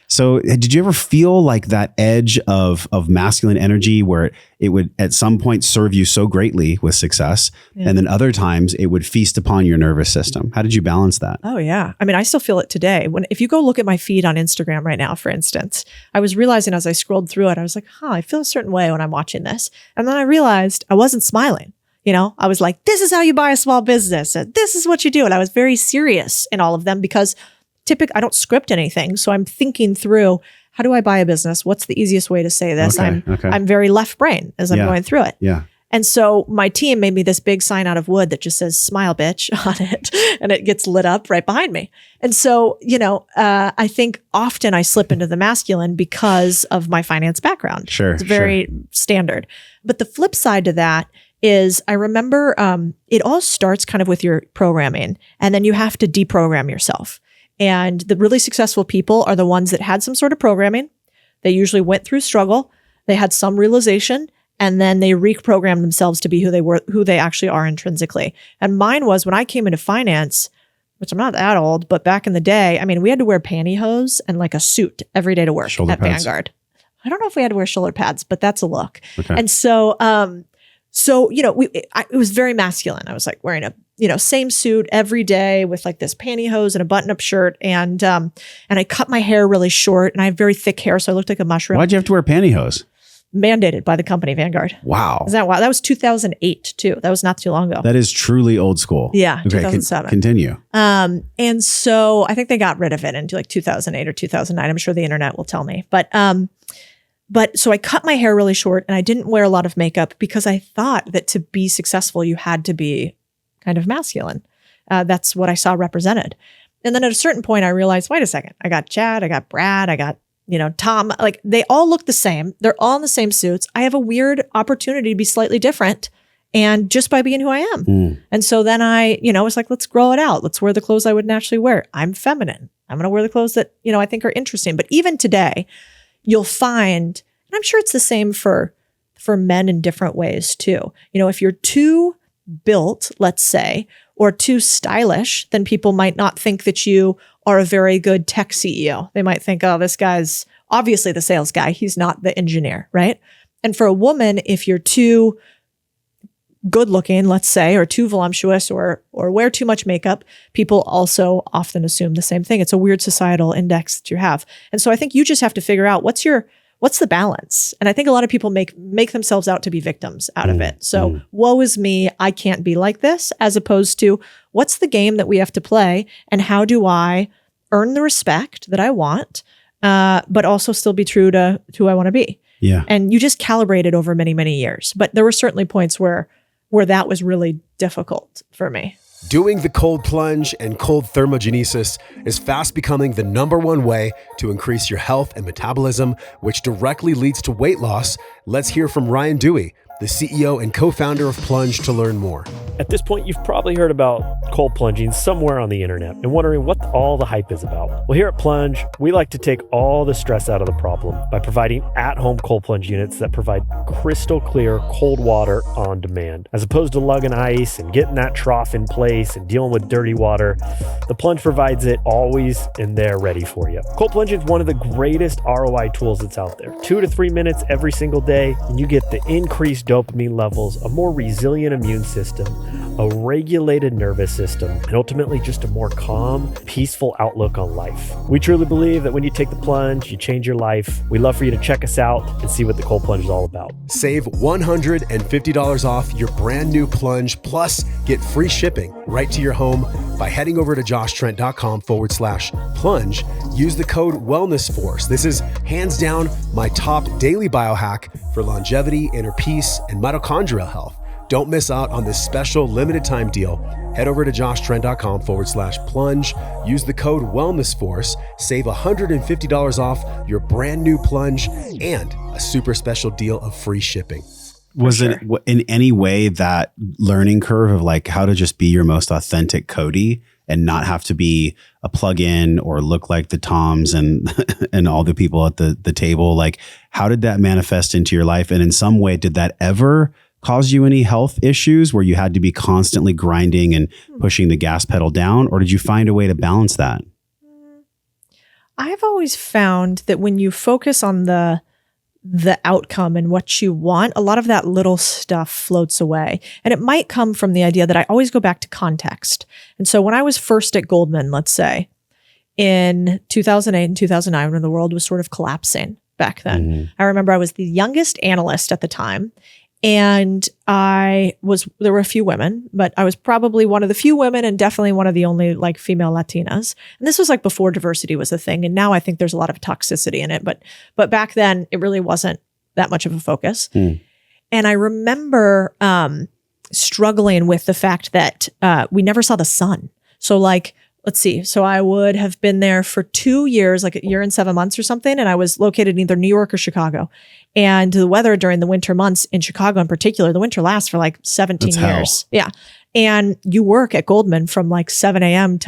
So did you ever feel like that edge of masculine energy where it would at some point serve you so greatly with success and then other times it would feast upon your nervous system? How did you balance that? Oh yeah. I mean, I still feel it today. If you go look at my feed on Instagram right now, for instance, I was realizing as I scrolled through it, I was like, I feel a certain way when I'm watching this. And then I realized I wasn't smiling. I was like, this is how you buy a small business. And this is what you do. And I was very serious in all of them because I don't script anything. So I'm thinking through, how do I buy a business? What's the easiest way to say this? I'm very left brain as I'm going through it. Yeah. And so my team made me this big sign out of wood that just says smile bitch on it. And it gets lit up right behind me. And so, I think often I slip into the masculine because of my finance background. Sure. It's very standard. But the flip side to that is I remember it all starts kind of with your programming and then you have to deprogram yourself. And the really successful people are the ones that had some sort of programming. They usually went through struggle. They had some realization and then they reprogrammed themselves to be who they actually are intrinsically. And mine was when I came into finance, which I'm not that old, but back in the day, I mean, we had to wear pantyhose and like a suit every day to work at Vanguard. I don't know if we had to wear shoulder pads, but that's a look. Okay. And so, it was very masculine. I was like wearing a same suit every day with like this pantyhose and a button-up shirt. And I cut my hair really short and I have very thick hair. So I looked like a mushroom. Why'd you have to wear pantyhose? Mandated by the company, Vanguard. Wow. Is that wow? That was 2008 too. That was not too long ago. That is truly old school. Yeah. Okay, 2007. Continue. And so I think they got rid of it into like 2008 or 2009. I'm sure the internet will tell me. But so I cut my hair really short and I didn't wear a lot of makeup because I thought that to be successful, you had to be kind of masculine. That's what I saw represented. And then at a certain point, I realized, wait a second, I got Chad, I got Brad, I got, Tom, like they all look the same. They're all in the same suits. I have a weird opportunity to be slightly different. And just by being who I am. And so then I, was like, let's grow it out. Let's wear the clothes I would naturally wear. I'm feminine. I'm going to wear the clothes that, I think are interesting. But even today, you'll find, and I'm sure it's the same for men in different ways too. If you're too built, let's say, or too stylish, then people might not think that you are a very good tech CEO. They might think, oh, this guy's obviously the sales guy. He's not the engineer, right? And for a woman, if you're too good looking, let's say, or too voluptuous or wear too much makeup, people also often assume the same thing. It's a weird societal index that you have. And so I think you just have to figure out what's the balance? And I think a lot of people make themselves out to be victims out of it. So woe is me, I can't be like this, as opposed to what's the game that we have to play and how do I earn the respect that I want but also still be true to who I want to be. Yeah. And you just calibrate it over many, many years. But there were certainly points where that was really difficult for me. Doing the cold plunge and cold thermogenesis is fast becoming the #1 way to increase your health and metabolism, which directly leads to weight loss. Let's hear from Ryan Dewey, the CEO and co-founder of Plunge, to learn more. At this point, you've probably heard about cold plunging somewhere on the internet and wondering what all the hype is about. Well, here at Plunge, we like to take all the stress out of the problem by providing at-home cold plunge units that provide crystal clear cold water on demand. As opposed to lugging ice and getting that trough in place and dealing with dirty water, the Plunge provides it always in there ready for you. Cold plunging is one of the greatest ROI tools that's out there. 2 to 3 minutes every single day, and you get the increased dopamine levels, a more resilient immune system, a regulated nervous system, and ultimately just a more calm, peaceful outlook on life. We truly believe that when you take the plunge, you change your life. We'd love for you to check us out and see what the cold plunge is all about. Save $150 off your brand new Plunge, plus get free shipping right to your home by heading over to joshtrent.com/plunge. Use the code WellnessForce. This is hands down my top daily biohack for longevity, inner peace, and mitochondrial health. Don't miss out on this special limited time deal. Head over to joshtrent.com/plunge. Use the code WellnessForce. Save $150 off your brand new Plunge and a super special deal of free shipping. Was it in any way that learning curve of like how to just be your most authentic Codie and not have to be a plug-in or look like the Toms and and all the people at the table? Like, how did that manifest into your life? And in some way, did that ever cause you any health issues where you had to be constantly grinding and pushing the gas pedal down? Or did you find a way to balance that? I've always found that when you focus on the outcome and what you want, a lot of that little stuff floats away. And it might come from the idea that I always go back to context. And so when I was first at Goldman, let's say, in 2008 and 2009, when the world was sort of collapsing back then, I remember I was the youngest analyst at the time. And there were a few women, but I was probably one of the few women and definitely one of the only like female Latinas. And this was like before diversity was a thing. And now I think there's a lot of toxicity in it, but back then it really wasn't that much of a focus. And I remember struggling with the fact that we never saw the sun. So like, let's see. So I would have been there for 2 years, like a year and 7 months or something. And I was located in either New York or Chicago. And the weather during the winter months in Chicago in particular, the winter lasts for like 17 years. Yeah. And you work at Goldman from like 7 a.m.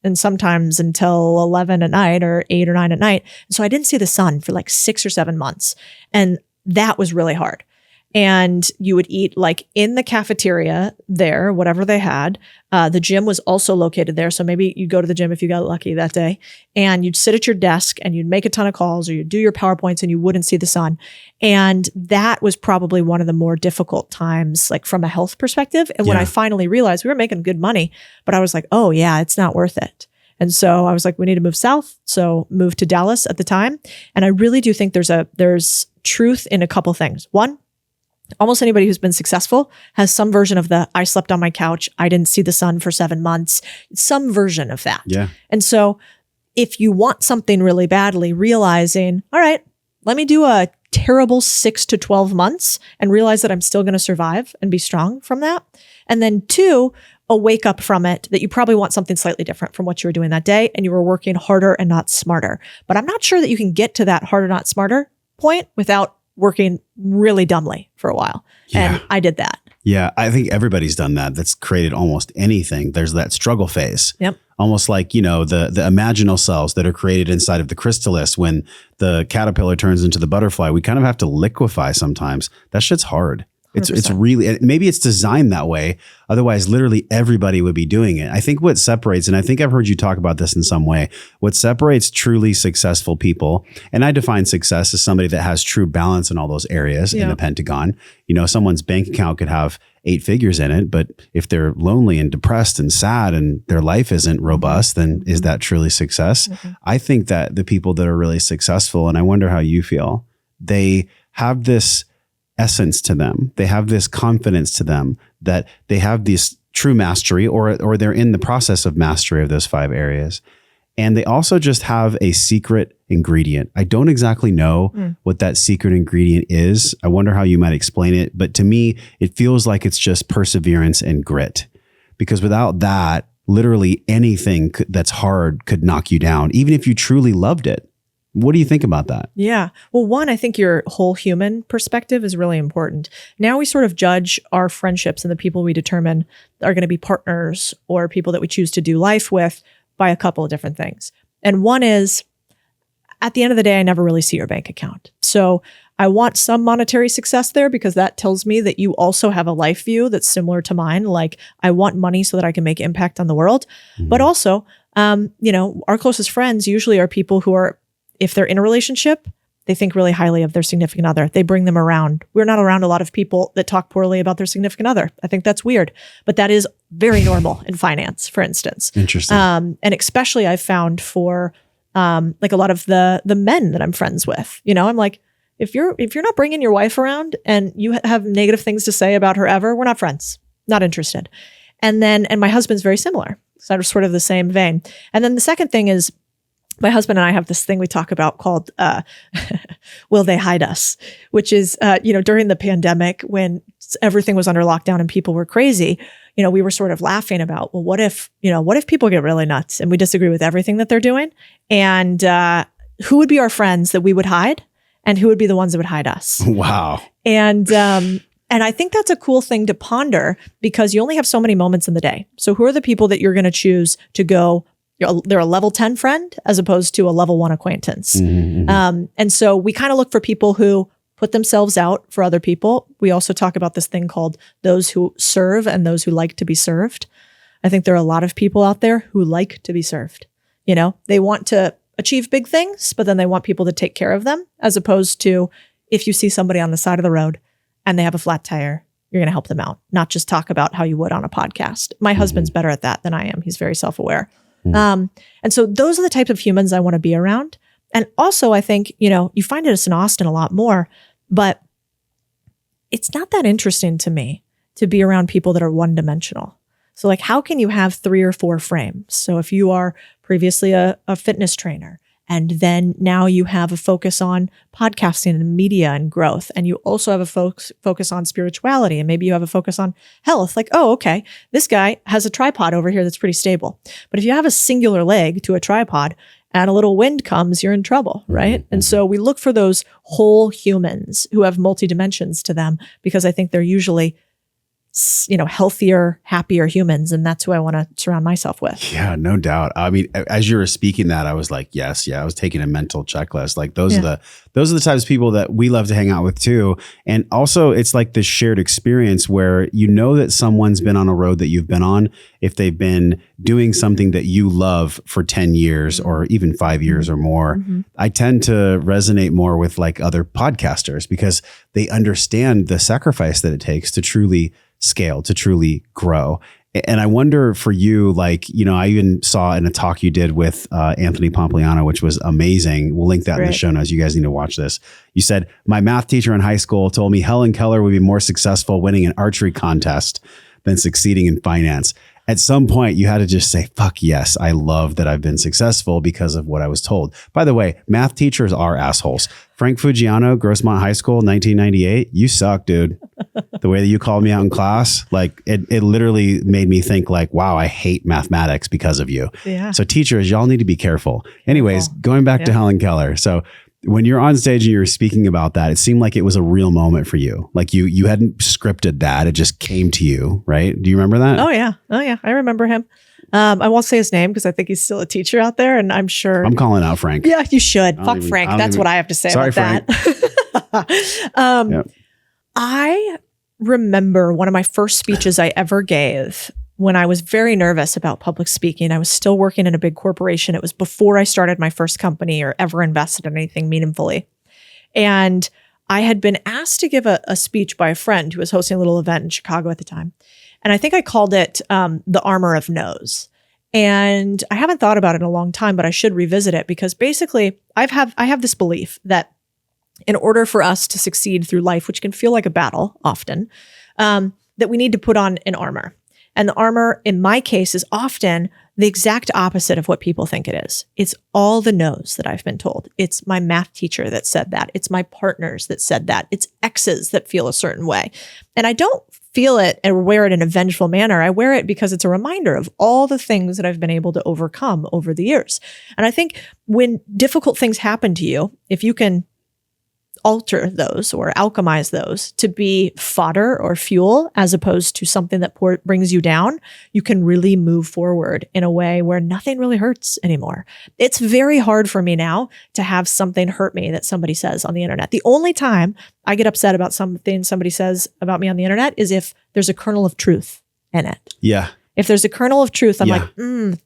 and sometimes until 11 at night or 8 or 9 at night. And so I didn't see the sun for like 6 or 7 months. And that was really hard. And you would eat like in the cafeteria there, whatever they had. The gym was also located there. So maybe you'd go to the gym if you got lucky that day, and you'd sit at your desk and you'd make a ton of calls or you'd do your PowerPoints and you wouldn't see the sun. And that was probably one of the more difficult times, like from a health perspective. And when I finally realized we were making good money, but I was like, oh yeah, it's not worth it. And so I was like, we need to move south. So moved to Dallas at the time. And I really do think there's truth in a couple things. One, almost anybody who's been successful has some version of I slept on my couch, I didn't see the sun for 7 months, some version of that. Yeah. And so if you want something really badly, realizing, all right, let me do a terrible 6 to 12 months and realize that I'm still going to survive and be strong from that. And then 2, a wake up from it that you probably want something slightly different from what you were doing that day. And you were working harder and not smarter. But I'm not sure that you can get to that harder, not smarter point without working really dumbly for a while. Yeah. And I did that. Yeah. I think everybody's done that. That's created almost anything. There's that struggle phase. Yep. Almost like, the imaginal cells that are created inside of the chrysalis when the caterpillar turns into the butterfly. We kind of have to liquefy sometimes. That shit's hard. It's really, maybe it's designed that way. Otherwise, literally everybody would be doing it. I think what separates, and I think I've heard you talk about this in some way, what separates truly successful people, and I define success as somebody that has true balance in all those areas in the Pentagon. Someone's bank account could have 8 figures in it, but if they're lonely and depressed and sad and their life isn't robust, then is that truly success? I think that the people that are really successful, and I wonder how you feel, they have this essence to them. They have this confidence to them that they have this true mastery or they're in the process of mastery of those 5 areas. And they also just have a secret ingredient. I don't exactly know what that secret ingredient is. I wonder how you might explain it. But to me, it feels like it's just perseverance and grit. Because without that, literally anything that's hard could knock you down, even if you truly loved it. What do you think about that? Yeah. Well, one, I think your whole human perspective is really important. Now we sort of judge our friendships and the people we determine are going to be partners or people that we choose to do life with by a couple of different things. And one is, at the end of the day, I never really see your bank account. So I want some monetary success there because that tells me that you also have a life view that's similar to mine. Like, I want money so that I can make impact on the world. But also, our closest friends usually are people who are, if they're in a relationship, they think really highly of their significant other. They bring them around. We're not around a lot of people that talk poorly about their significant other. I think that's weird, but that is very normal in finance, for instance. Interesting. And especially I've found for like a lot of the men that I'm friends with, I'm like, if you're not bringing your wife around and you have negative things to say about her ever, we're not friends, not interested. And my husband's very similar. So they're sort of the same vein. And then the second thing is, my husband and I have this thing we talk about called, will they hide us? Which is, during the pandemic when everything was under lockdown and people were crazy, we were sort of laughing about, well, what if people get really nuts and we disagree with everything that they're doing? And who would be our friends that we would hide and who would be the ones that would hide us? Wow. And I think that's a cool thing to ponder because you only have so many moments in the day. So who are the people that you're going to choose to go, they're a level 10 friend as opposed to a level 1 acquaintance. And so we kind of look for people who put themselves out for other people. We also talk about this thing called those who serve and those who like to be served. I think there are a lot of people out there who like to be served. They want to achieve big things, but then they want people to take care of them, as opposed to if you see somebody on the side of the road and they have a flat tire, you're going to help them out, not just talk about how you would on a podcast. My husband's better at that than I am. He's very self-aware. And so those are the types of humans I want to be around. And also I think, you find this in Austin a lot more, but it's not that interesting to me to be around people that are one-dimensional. So like, how can you have 3 or 4 frames? So if you are previously a fitness trainer, and then now you have a focus on podcasting and media and growth. And you also have a focus on spirituality. And maybe you have a focus on health. Like, oh, okay, this guy has a tripod over here that's pretty stable. But if you have a singular leg to a tripod and a little wind comes, you're in trouble, right? And so we look for those whole humans who have multi-dimensions to them because I think they're usually healthier, happier humans. And that's who I want to surround myself with. Yeah, no doubt. I mean, as you were speaking that, I was like, yes, I was taking a mental checklist. Like those are the types of people that we love to hang out with too. And also it's like this shared experience where that someone's been on a road that you've been on, if they've been doing something that you love for 10 years or even 5 years or more. I tend to resonate more with like other podcasters because they understand the sacrifice that it takes to truly scale, to truly grow. And I wonder for you, like, I even saw in a talk you did with Anthony Pompliano, which was amazing. We'll link that in the show notes. You guys need to watch this. You said, my math teacher in high school told me Helen Keller would be more successful winning an archery contest than succeeding in finance. At some point, you had to just say, fuck yes, I love that I've been successful because of what I was told. By the way, math teachers are assholes. Frank Fugiano, Grossmont High School, 1998. You suck, dude. The way that you called me out in class, like it literally made me think like, wow, I hate mathematics because of you. Yeah. So teachers, y'all need to be careful. Anyways, going back to Helen Keller. So when you're on stage and you're speaking about that, it seemed like it was a real moment for you. Like you hadn't scripted that. It just came to you, right? Do you remember that? Oh yeah. I remember him. I won't say his name because I think he's still a teacher out there and I'm sure. I'm calling out Frank. Yeah, you should. Fuck Frank. That's what I have to say about Frank. that. I remember one of my first speeches I ever gave when I was very nervous about public speaking. I was still working in a big corporation. It was before I started my first company or ever invested in anything meaningfully. And I had been asked to give a speech by a friend who was hosting a little event in Chicago at the time. And I think I called it The Armor of No's. And I haven't thought about it in a long time, but I should revisit it because basically I have this belief that in order for us to succeed through life, which can feel like a battle often, that we need to put on an armor. And the armor, in my case, is often the exact opposite of what people think it is. It's all the no's that I've been told. It's my math teacher that said that. It's my partners that said that. It's exes that feel a certain way. And I don't feel it and wear it in a vengeful manner. I wear it because it's a reminder of all the things that I've been able to overcome over the years. And I think when difficult things happen to you, if you can alter those or alchemize those to be fodder or fuel as opposed to something that brings you down, you can really move forward in a way where nothing really hurts anymore. It's very hard for me now to have something hurt me that somebody says on the internet. The only time I get upset about something somebody says about me on the internet is if there's a kernel of truth in it. Yeah. If there's a kernel of truth, I'm like,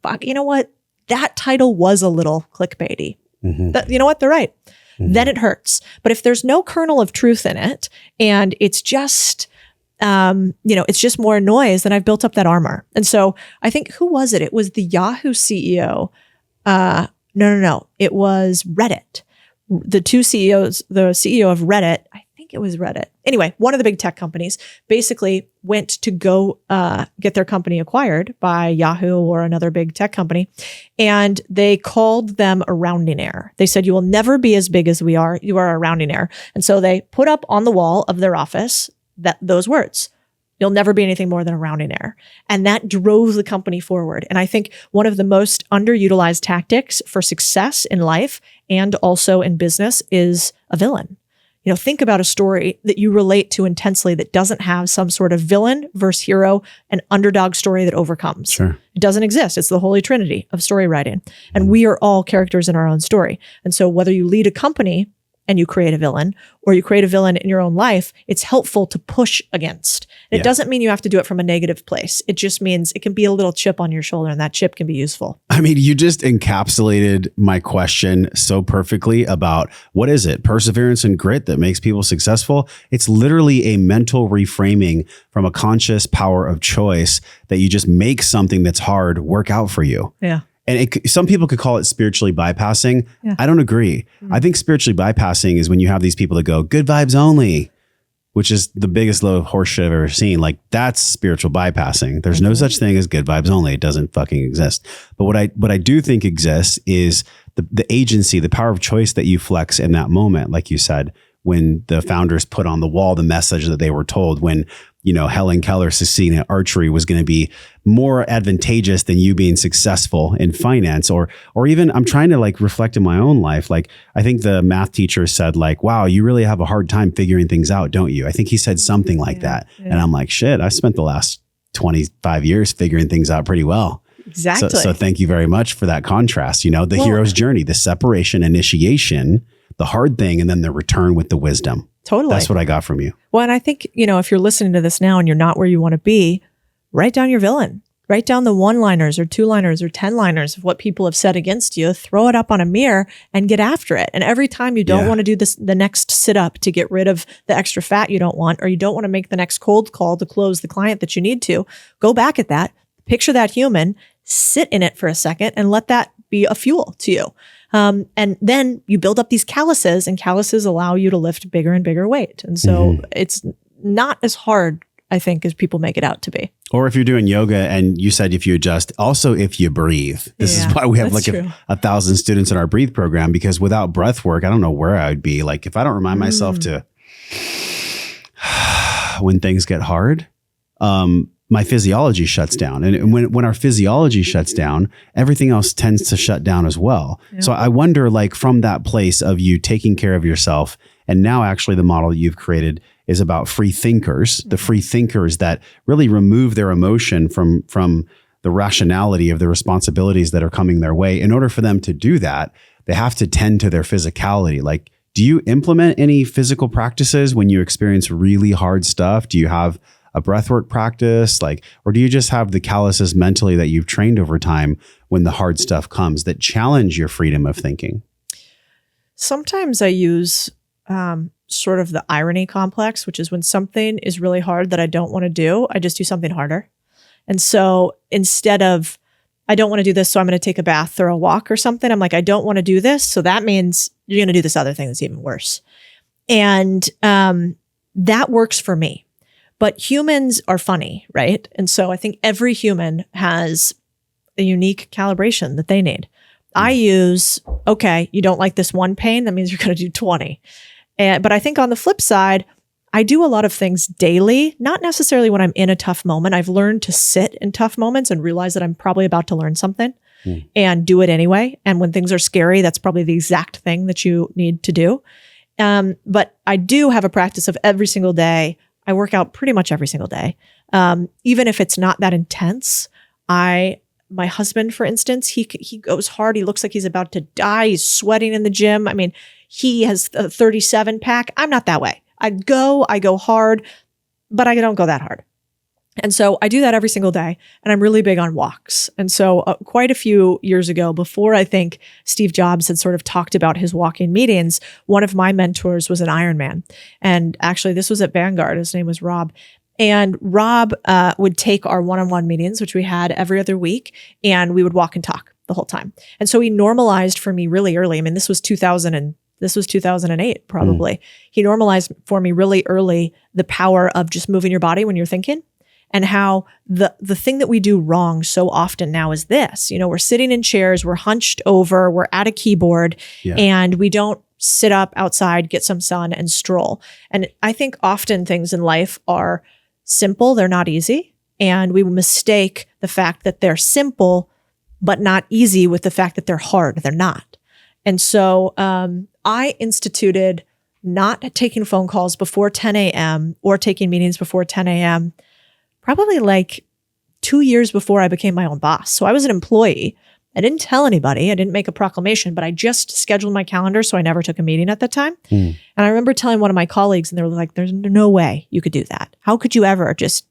fuck, you know what? That title was a little clickbaity. You know what? They're right. Then it hurts. But if there's no kernel of truth in it and it's just, it's just more noise, then I've built up that armor. And so I think, who was it? It was the Yahoo CEO. No. It was Reddit. The two CEOs, the CEO of Reddit, I think it was Reddit. Anyway, one of the big tech companies basically went to go get their company acquired by Yahoo or another big tech company. And they called them a rounding error. They said, you will never be as big as we are. You are a rounding error. And so they put up on the wall of their office those words. You'll never be anything more than a rounding error. And that drove the company forward. And I think one of the most underutilized tactics for success in life and also in business is a villain. Think about a story that you relate to intensely that doesn't have some sort of villain versus hero and underdog story that overcomes. Sure. It doesn't exist. It's the holy trinity of story writing. And we are all characters in our own story. And so whether you lead a company and you create a villain, or you create a villain in your own life, it's helpful to push against. And it doesn't mean you have to do it from a negative place. It just means it can be a little chip on your shoulder, and that chip can be useful. I mean, you just encapsulated my question so perfectly about what is it? Perseverance and grit that makes people successful. It's literally a mental reframing from a conscious power of choice that you just make something that's hard work out for you. Yeah. And some people could call it spiritually bypassing. Yeah. I don't agree. I think spiritually bypassing is when you have these people that go, good vibes only, which is the biggest load of horseshit I've ever seen. Like, that's spiritual bypassing. There's no such thing as good vibes only. It doesn't fucking exist. But what I do think exists is the agency, the power of choice that you flex in that moment. Like you said, when the founders put on the wall the message that they were told, when Helen Keller succeeding at archery was going to be more advantageous than you being successful in finance, or even I'm trying to reflect in my own life. Like, I think the math teacher said wow, you really have a hard time figuring things out, don't you? I think he said something like that. Yeah. And I'm like, shit, I spent the last 25 years figuring things out pretty well. Exactly. So thank you very much for that contrast. The hero's journey, the separation, initiation, the hard thing, and then the return with the wisdom. Totally. That's what I got from you. Well, and I think, if you're listening to this now and you're not where you want to be, write down your villain. Write down the one-liners or two-liners or 10-liners of what people have said against you. Throw it up on a mirror and get after it. And every time you don't want to do the next sit-up to get rid of the extra fat you don't want, or you don't want to make the next cold call to close the client that you need to, go back at that, picture that human, sit in it for a second, and let that be a fuel to you. And then you build up these calluses, and calluses allow you to lift bigger and bigger weight. And so it's not as hard, I think, as people make it out to be. Or if you're doing yoga and you said if you adjust, also if you breathe. This is why we have 1,000 students in our breathe program, because without breath work, I don't know where I would be. Like, if I don't remind myself to when things get hard, my physiology shuts down. And when our physiology shuts down, everything else tends to shut down as well. Yeah. So I wonder, from that place of you taking care of yourself, and now actually the model that you've created is about free thinkers, the free thinkers that really remove their emotion from the rationality of the responsibilities that are coming their way. In order for them to do that, they have to tend to their physicality. Do you implement any physical practices when you experience really hard stuff? Do you have a breathwork practice, or do you just have the calluses mentally that you've trained over time when the hard stuff comes that challenge your freedom of thinking? Sometimes I use sort of the irony complex, which is when something is really hard that I don't want to do, I just do something harder. And so instead of, I don't want to do this, so I'm going to take a bath or a walk or something, I'm like, I don't want to do this, so that means you're going to do this other thing that's even worse. And that works for me. But humans are funny, right? And so I think every human has a unique calibration that they need. I use, okay, you don't like this one pain, that means you're going to do 20. But I think on the flip side, I do a lot of things daily, not necessarily when I'm in a tough moment. I've learned to sit in tough moments and realize that I'm probably about to learn something and do it anyway. And when things are scary, that's probably the exact thing that you need to do. But I do have a practice of every single day. I work out pretty much every single day. Even if it's not that intense, my husband, for instance, he goes hard. He looks like he's about to die. He's sweating in the gym. I mean, he has a 37 pack. I'm not that way. I go hard, but I don't go that hard. And so I do that every single day, and I'm really big on walks. And so quite a few years ago, before I think Steve Jobs had sort of talked about his walking meetings, one of my mentors was an Ironman. And actually, this was at Vanguard. His name was Rob. And Rob would take our one-on-one meetings, which we had every other week, and we would walk and talk the whole time. And so he normalized for me really early. I mean, this was 2008, probably. He normalized for me really early the power of just moving your body when you're thinking, and how the thing that we do wrong so often now is this. You know, we're sitting in chairs, we're hunched over, we're at a keyboard, and we don't sit up outside, get some sun, and stroll. And I think often things in life are simple, they're not easy. And we mistake the fact that they're simple, but not easy with the fact that they're hard. They're not. And so I instituted not taking phone calls before 10 a.m. or taking meetings before 10 a.m. probably like 2 years before I became my own boss. So I was an employee. I didn't tell anybody. I didn't make a proclamation, but I just scheduled my calendar. So I never took a meeting at that time. And I remember telling one of my colleagues, and they were like, there's no way you could do that. How could you ever just,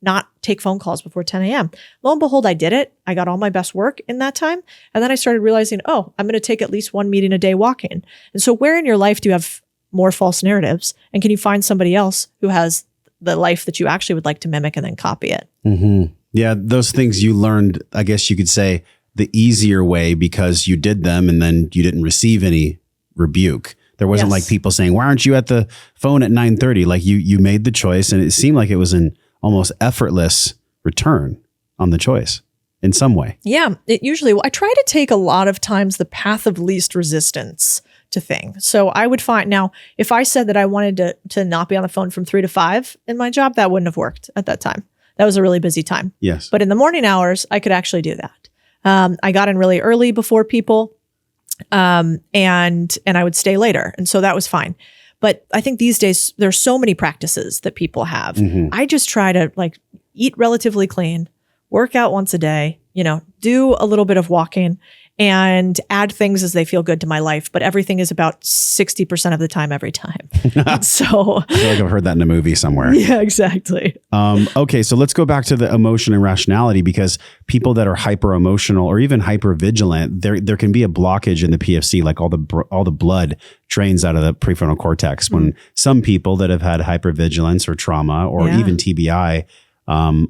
not take phone calls before 10 a.m.? Lo and behold, I did it. I got all my best work in that time. And then I started realizing, I'm going to take at least one meeting a day walking. And so where in your life do you have more false narratives? And can you find somebody else who has the life that you actually would like to mimic and then copy it? Mm-hmm. Yeah, those things you learned, I guess you could say, the easier way because you did them and then you didn't receive any rebuke. There wasn't like people saying, why aren't you at the phone at 9:30? Like you made the choice, and it seemed like it was an almost effortless return on the choice in some way. Yeah, I try to take a lot of times the path of least resistance to things. So I would find, now, if I said that I wanted to not be on the phone from 3 to 5 in my job, that wouldn't have worked at that time. That was a really busy time. Yes. But in the morning hours, I could actually do that. I got in really early before people, and I would stay later. And so that was fine. But I think these days there's so many practices that people have. I just try to eat relatively clean, work out once a day, do a little bit of walking, and add things as they feel good to my life. But everything is about 60% of the time, every time. So I feel like I've heard that in a movie somewhere. Yeah, exactly. Okay, so let's go back to the emotion and rationality, because people that are hyper emotional or even hyper vigilant, there can be a blockage in the PFC, like all the blood drains out of the prefrontal cortex. When some people that have had hypervigilance or trauma or even TBI,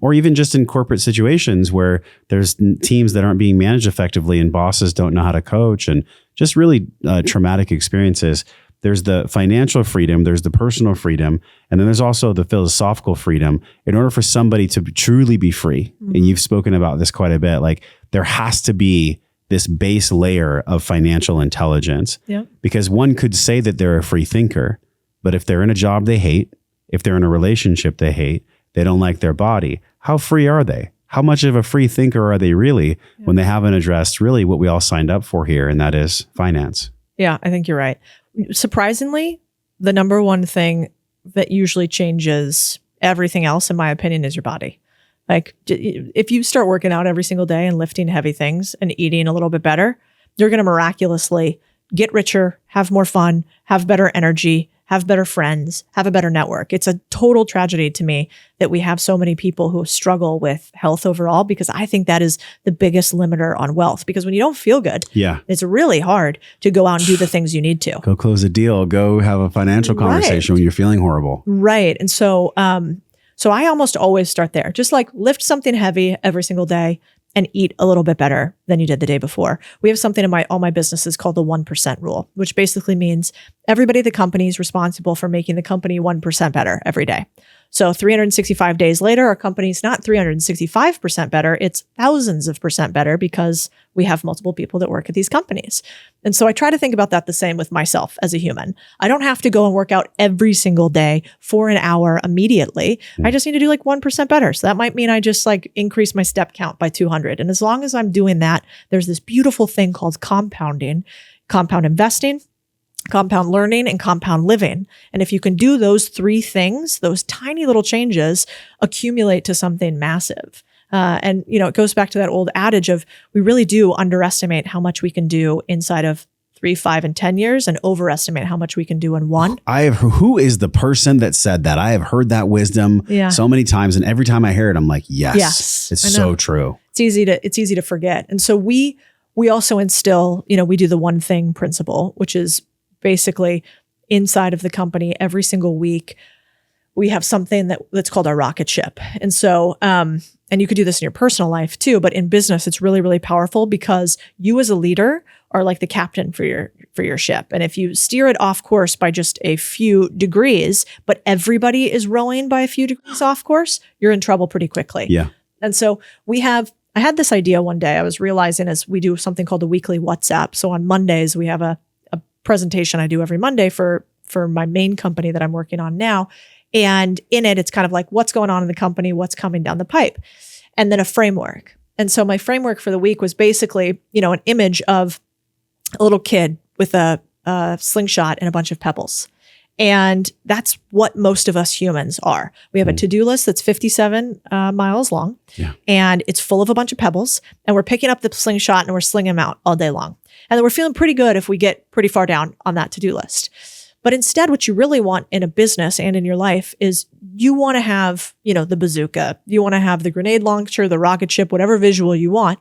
or even just in corporate situations where there's teams that aren't being managed effectively and bosses don't know how to coach, and just really traumatic experiences. There's the financial freedom, there's the personal freedom, and then there's also the philosophical freedom. In order for somebody to truly be free, and you've spoken about this quite a bit, like there has to be this base layer of financial intelligence. Because one could say that they're a free thinker, but if they're in a job they hate, if they're in a relationship they hate, they don't like their body, how free are they? How much of a free thinker are they really when they haven't addressed really what we all signed up for here, and that is finance? Yeah, I think you're right. Surprisingly, the number one thing that usually changes everything else, in my opinion, is your body. Like if you start working out every single day and lifting heavy things and eating a little bit better, you're going to miraculously get richer, have more fun, have better energy, have better friends, have a better network. It's a total tragedy to me that we have so many people who struggle with health overall, because I think that is the biggest limiter on wealth. Because when you don't feel good, it's really hard to go out and do the things you need to. Go close a deal, go have a financial conversation when you're feeling horrible. Right. And so, so I almost always start there. Just lift something heavy every single day and eat a little bit better than you did the day before. We have something in all my businesses called the 1% rule, which basically means everybody at the company is responsible for making the company 1% better every day. So 365 days later, our company's not 365% better. It's thousands of percent better because we have multiple people that work at these companies. And so I try to think about that the same with myself as a human. I don't have to go and work out every single day for an hour immediately. I just need to do like 1% better. So that might mean I just like increase my step count by 200. And as long as I'm doing that, there's this beautiful thing called compounding, compound investing, compound learning, and compound living. And if you can do those three things, those tiny little changes accumulate to something massive. And, it goes back to that old adage of we really do underestimate how much we can do inside of 3, 5, and 10 years and overestimate how much we can do in one. Who is the person that said that? I have heard that wisdom so many times. And every time I hear it, I'm like, yes, it's so true. It's easy to forget. And so we also instill, we do the one thing principle, which is basically inside of the company every single week, we have something that's called our rocket ship. And so, and you could do this in your personal life too, but in business, it's really, really powerful because you as a leader are like the captain for your ship. And if you steer it off course by just a few degrees, but everybody is rowing by a few degrees off course, you're in trouble pretty quickly. Yeah. And so I had this idea one day. I was realizing as we do something called the weekly WhatsApp. So on Mondays, we have a presentation I do every Monday for my main company that I'm working on now. And in it, it's kind of like what's going on in the company, what's coming down the pipe, and then a framework. And so my framework for the week was basically, an image of a little kid with a slingshot and a bunch of pebbles. And that's what most of us humans are. We have a to-do list that's 57 miles long, and it's full of a bunch of pebbles, and we're picking up the slingshot and we're slinging them out all day long. And then we're feeling pretty good if we get pretty far down on that to-do list. But instead, what you really want in a business and in your life is you want to have, the bazooka. You want to have the grenade launcher, the rocket ship, whatever visual you want,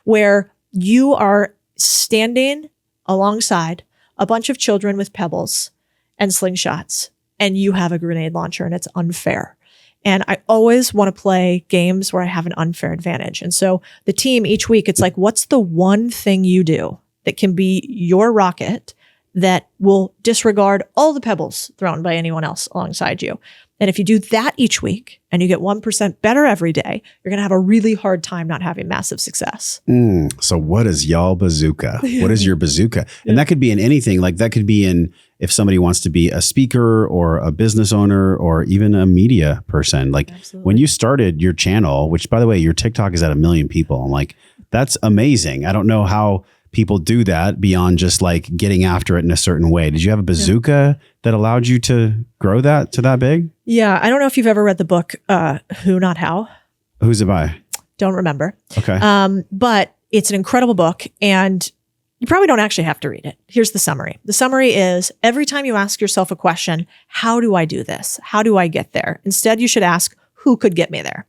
where you are standing alongside a bunch of children with pebbles and slingshots, and you have a grenade launcher, and it's unfair. And I always want to play games where I have an unfair advantage. And so the team each week, it's like, what's the one thing you do that can be your rocket that will disregard all the pebbles thrown by anyone else alongside you? And if you do that each week and you get 1% better every day, you're going to have a really hard time not having massive success. So what is y'all bazooka? What is your bazooka? And that could be in anything. Like that could be in if somebody wants to be a speaker or a business owner or even a media person. Like when you started your channel, which by the way, your TikTok is at 1 million people. I'm like, that's amazing. I don't know how people do that beyond just like getting after it in a certain way. Did you have a bazooka that allowed you to grow that to that big? Yeah. I don't know if you've ever read the book, Who Not How. Who's it by? Don't remember. Okay. But it's an incredible book and you probably don't actually have to read it. Here's the summary. The summary is every time you ask yourself a question, how do I do this? How do I get there? Instead, you should ask, who could get me there?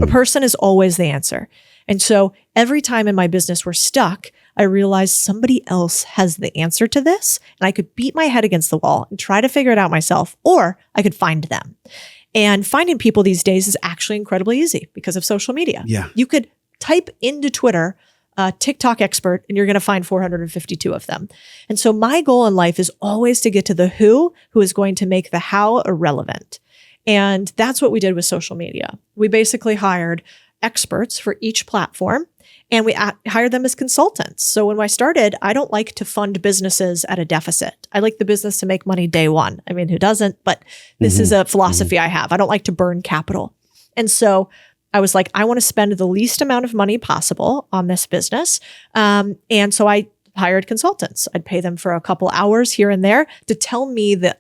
A person is always the answer. And so every time in my business we're stuck, I realized somebody else has the answer to this, and I could beat my head against the wall and try to figure it out myself, or I could find them. And finding people these days is actually incredibly easy because of social media. Yeah. You could type into Twitter, TikTok expert, and you're going to find 452 of them. And so my goal in life is always to get to the who is going to make the how irrelevant. And that's what we did with social media. We basically hired experts for each platform, and we hired them as consultants. So when I started, I don't like to fund businesses at a deficit. I like the business to make money day one. I mean, who doesn't? But this is a philosophy I have. I don't like to burn capital. And so I was like, I want to spend the least amount of money possible on this business. And so I hired consultants. I'd pay them for a couple hours here and there to tell me that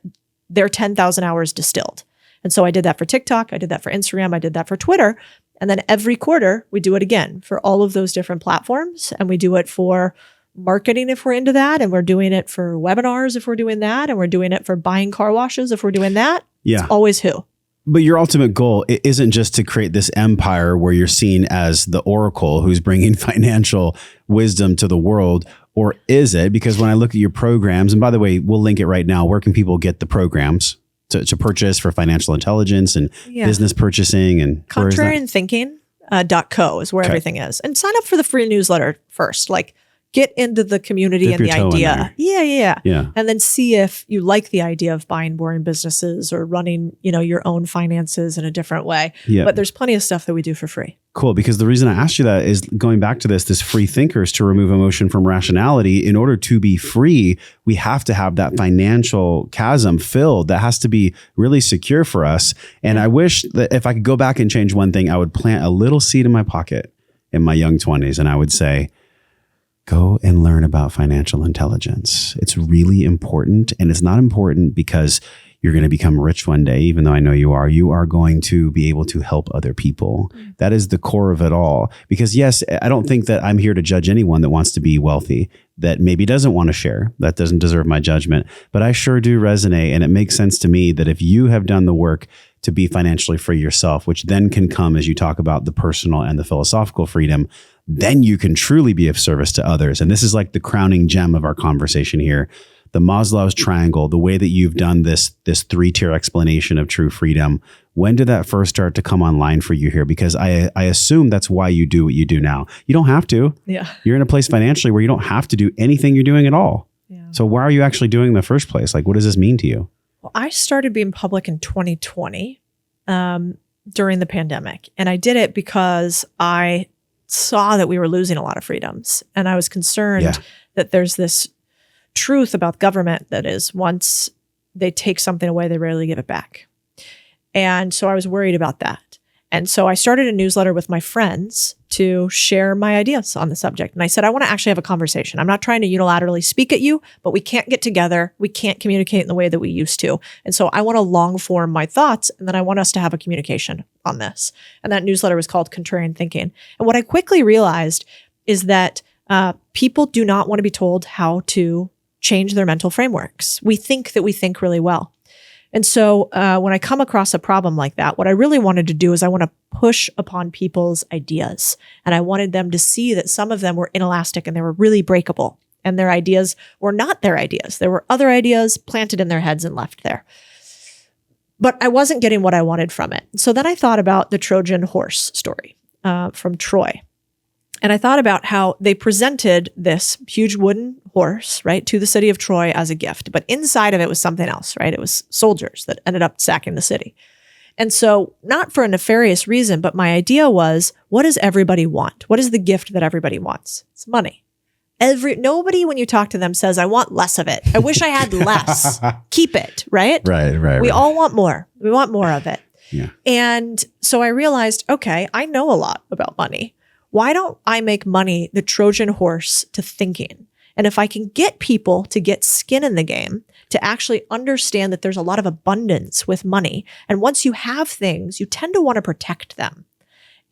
they're 10,000 hours distilled. And so I did that for TikTok. I did that for Instagram. I did that for Twitter. And then every quarter, we do it again for all of those different platforms. And we do it for marketing if we're into that. And we're doing it for webinars if we're doing that. And we're doing it for buying car washes if we're doing that. Yeah. It's always who. But your ultimate goal isn't just to create this empire where you're seen as the oracle who's bringing financial wisdom to the world. Or is it? Because when I look at your programs, and by the way, we'll link it right now. Where can people get the programs to purchase for financial intelligence and business purchasing? And contrarianthinking.co is where everything is. And sign up for the free newsletter first. Like, get into the community Dip and your the toe in idea. there. Yeah. And then see if you like the idea of buying boring businesses or running, your own finances in a different way. Yeah. But there's plenty of stuff that we do for free. Cool. Because the reason I asked you that is going back to this free thinkers to remove emotion from rationality. In order to be free, we have to have that financial chasm filled. That has to be really secure for us. And I wish that if I could go back and change one thing, I would plant a little seed in my pocket in my young 20s. And I would say, go and learn about financial intelligence. It's really important. And it's not important because you're going to become rich one day, even though I know you are. You are going to be able to help other people. That is the core of it all. Because yes, I don't think that I'm here to judge anyone that wants to be wealthy, that maybe doesn't want to share. That doesn't deserve my judgment. But I sure do resonate. And it makes sense to me that if you have done the work to be financially free yourself, which then can come as you talk about the personal and the philosophical freedom, then you can truly be of service to others. And this is like the crowning gem of our conversation here. The Maslow's triangle, the way that you've done this 3-tier explanation of true freedom. When did that first start to come online for you here? Because I assume that's why you do what you do now. You don't have to. Yeah. You're in a place financially where you don't have to do anything you're doing at all. Yeah. So why are you actually doing it in the first place? Like, what does this mean to you? Well, I started being public in 2020 during the pandemic. And I did it because I saw that we were losing a lot of freedoms. And I was concerned that there's this truth about government that is once they take something away, they rarely give it back. And so I was worried about that. And so I started a newsletter with my friends to share my ideas on the subject. And I said, I want to actually have a conversation. I'm not trying to unilaterally speak at you, but we can't get together. We can't communicate in the way that we used to. And so I want to long form my thoughts, and then I want us to have a communication on this. And that newsletter was called Contrarian Thinking. And what I quickly realized is that people do not want to be told how to change their mental frameworks. We think that we think really well. And so when I come across a problem like that, what I really wanted to do is I want to push upon people's ideas. And I wanted them to see that some of them were inelastic and they were really breakable. And their ideas were not their ideas. There were other ideas planted in their heads and left there. But I wasn't getting what I wanted from it. So then I thought about the Trojan horse story from Troy. And I thought about how they presented this huge wooden horse, right, to the city of Troy as a gift. But inside of it was something else, right? It was soldiers that ended up sacking the city. And so not for a nefarious reason, but my idea was, what does everybody want? What is the gift that everybody wants? It's money. Nobody, when you talk to them, says, I want less of it. I wish I had less. Keep it, right? Right. We all want more. We want more of it. Yeah. And so I realized, okay, I know a lot about money. Why don't I make money the Trojan horse to thinking? And if I can get people to get skin in the game, to actually understand that there's a lot of abundance with money. And once you have things, you tend to want to protect them.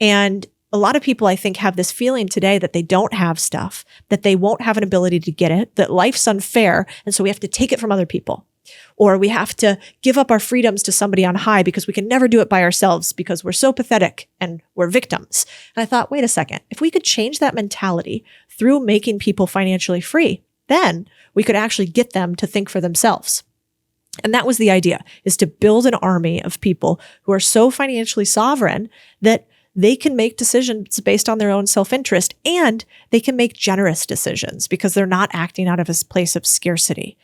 And a lot of people, I think, have this feeling today that they don't have stuff, that they won't have an ability to get it, that life's unfair. And so we have to take it from other people. Or we have to give up our freedoms to somebody on high because we can never do it by ourselves because we're so pathetic and we're victims. And I thought, wait a second, if we could change that mentality through making people financially free, then we could actually get them to think for themselves. And that was the idea, is to build an army of people who are so financially sovereign that they can make decisions based on their own self-interest, and they can make generous decisions because they're not acting out of a place of scarcity.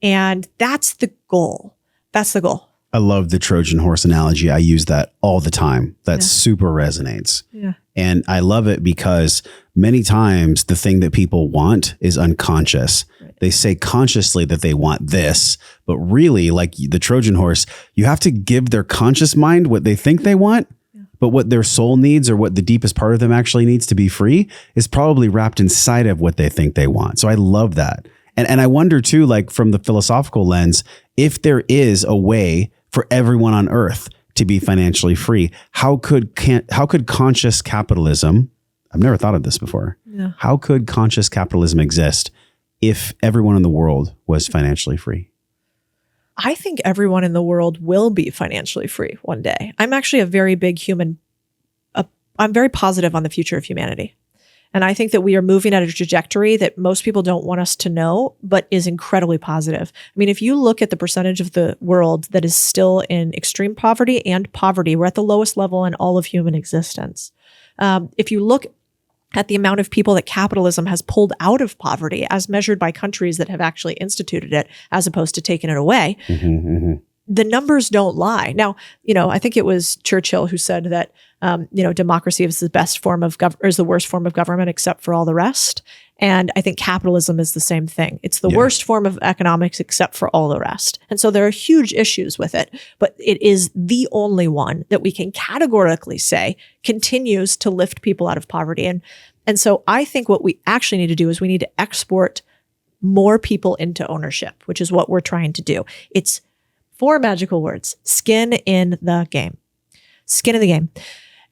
And that's the goal. That's the goal. I love the Trojan horse analogy. I use that all the time. That super resonates. Yeah. And I love it because many times the thing that people want is unconscious. Right. They say consciously that they want this, but really, like the Trojan horse, you have to give their conscious mind what they think they want. But what their soul needs, or what the deepest part of them actually needs to be free, is probably wrapped inside of what they think they want. So I love that. And I wonder too, like from the philosophical lens, if there is a way for everyone on earth to be financially free, how could conscious capitalism, I've never thought of this before. Yeah. How could conscious capitalism exist if everyone in the world was financially free? I think everyone in the world will be financially free one day. I'm actually a very big I'm very positive on the future of humanity. And I think that we are moving at a trajectory that most people don't want us to know, but is incredibly positive. I mean, if you look at the percentage of the world that is still in extreme poverty and poverty, we're at the lowest level in all of human existence. If you look at the amount of people that capitalism has pulled out of poverty as measured by countries that have actually instituted it as opposed to taking it away, the numbers don't lie. Now, I think it was Churchill who said that, democracy is the best form of is the worst form of government except for all the rest. And I think capitalism is the same thing. It's the worst form of economics except for all the rest. And so there are huge issues with it, but it is the only one that we can categorically say continues to lift people out of poverty. And so I think what we actually need to do is we need to export more people into ownership, which is what we're trying to do. It's 4 magical words: skin in the game. Skin in the game.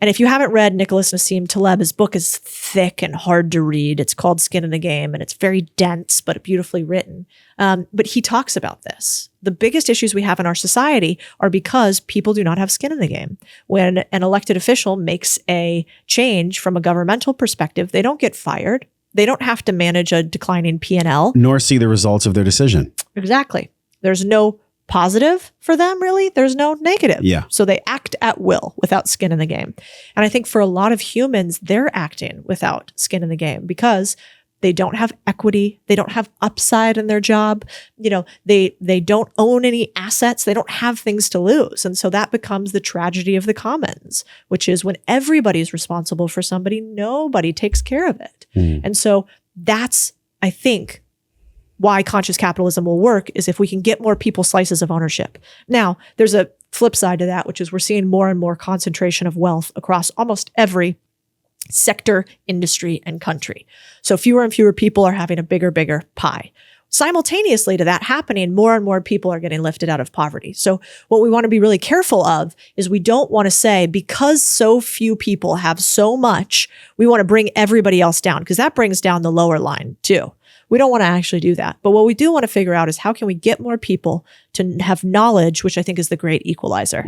And if you haven't read Nicholas Nassim Taleb, his book is thick and hard to read. It's called Skin in the Game, and it's very dense, but beautifully written. But he talks about this. The biggest issues we have in our society are because people do not have skin in the game. When an elected official makes a change from a governmental perspective, they don't get fired. They don't have to manage a declining P&L. Nor see the results of their decision. Exactly. There's no positive for them, really. There's no negative. Yeah. So they act at will without skin in the game. And I think for a lot of humans, they're acting without skin in the game because they don't have equity. They don't have upside in their job. They don't own any assets. They don't have things to lose. And so that becomes the tragedy of the commons, which is when everybody's responsible for somebody, nobody takes care of it. And so that's, I think, why conscious capitalism will work is if we can get more people slices of ownership. Now, there's a flip side to that, which is we're seeing more and more concentration of wealth across almost every sector, industry, and country. So fewer and fewer people are having a bigger pie. Simultaneously to that happening, more and more people are getting lifted out of poverty. So what we want to be really careful of is we don't want to say, because so few people have so much, we want to bring everybody else down, because that brings down the lower line too. We don't want to actually do that. But what we do want to figure out is how can we get more people to have knowledge, which I think is the great equalizer.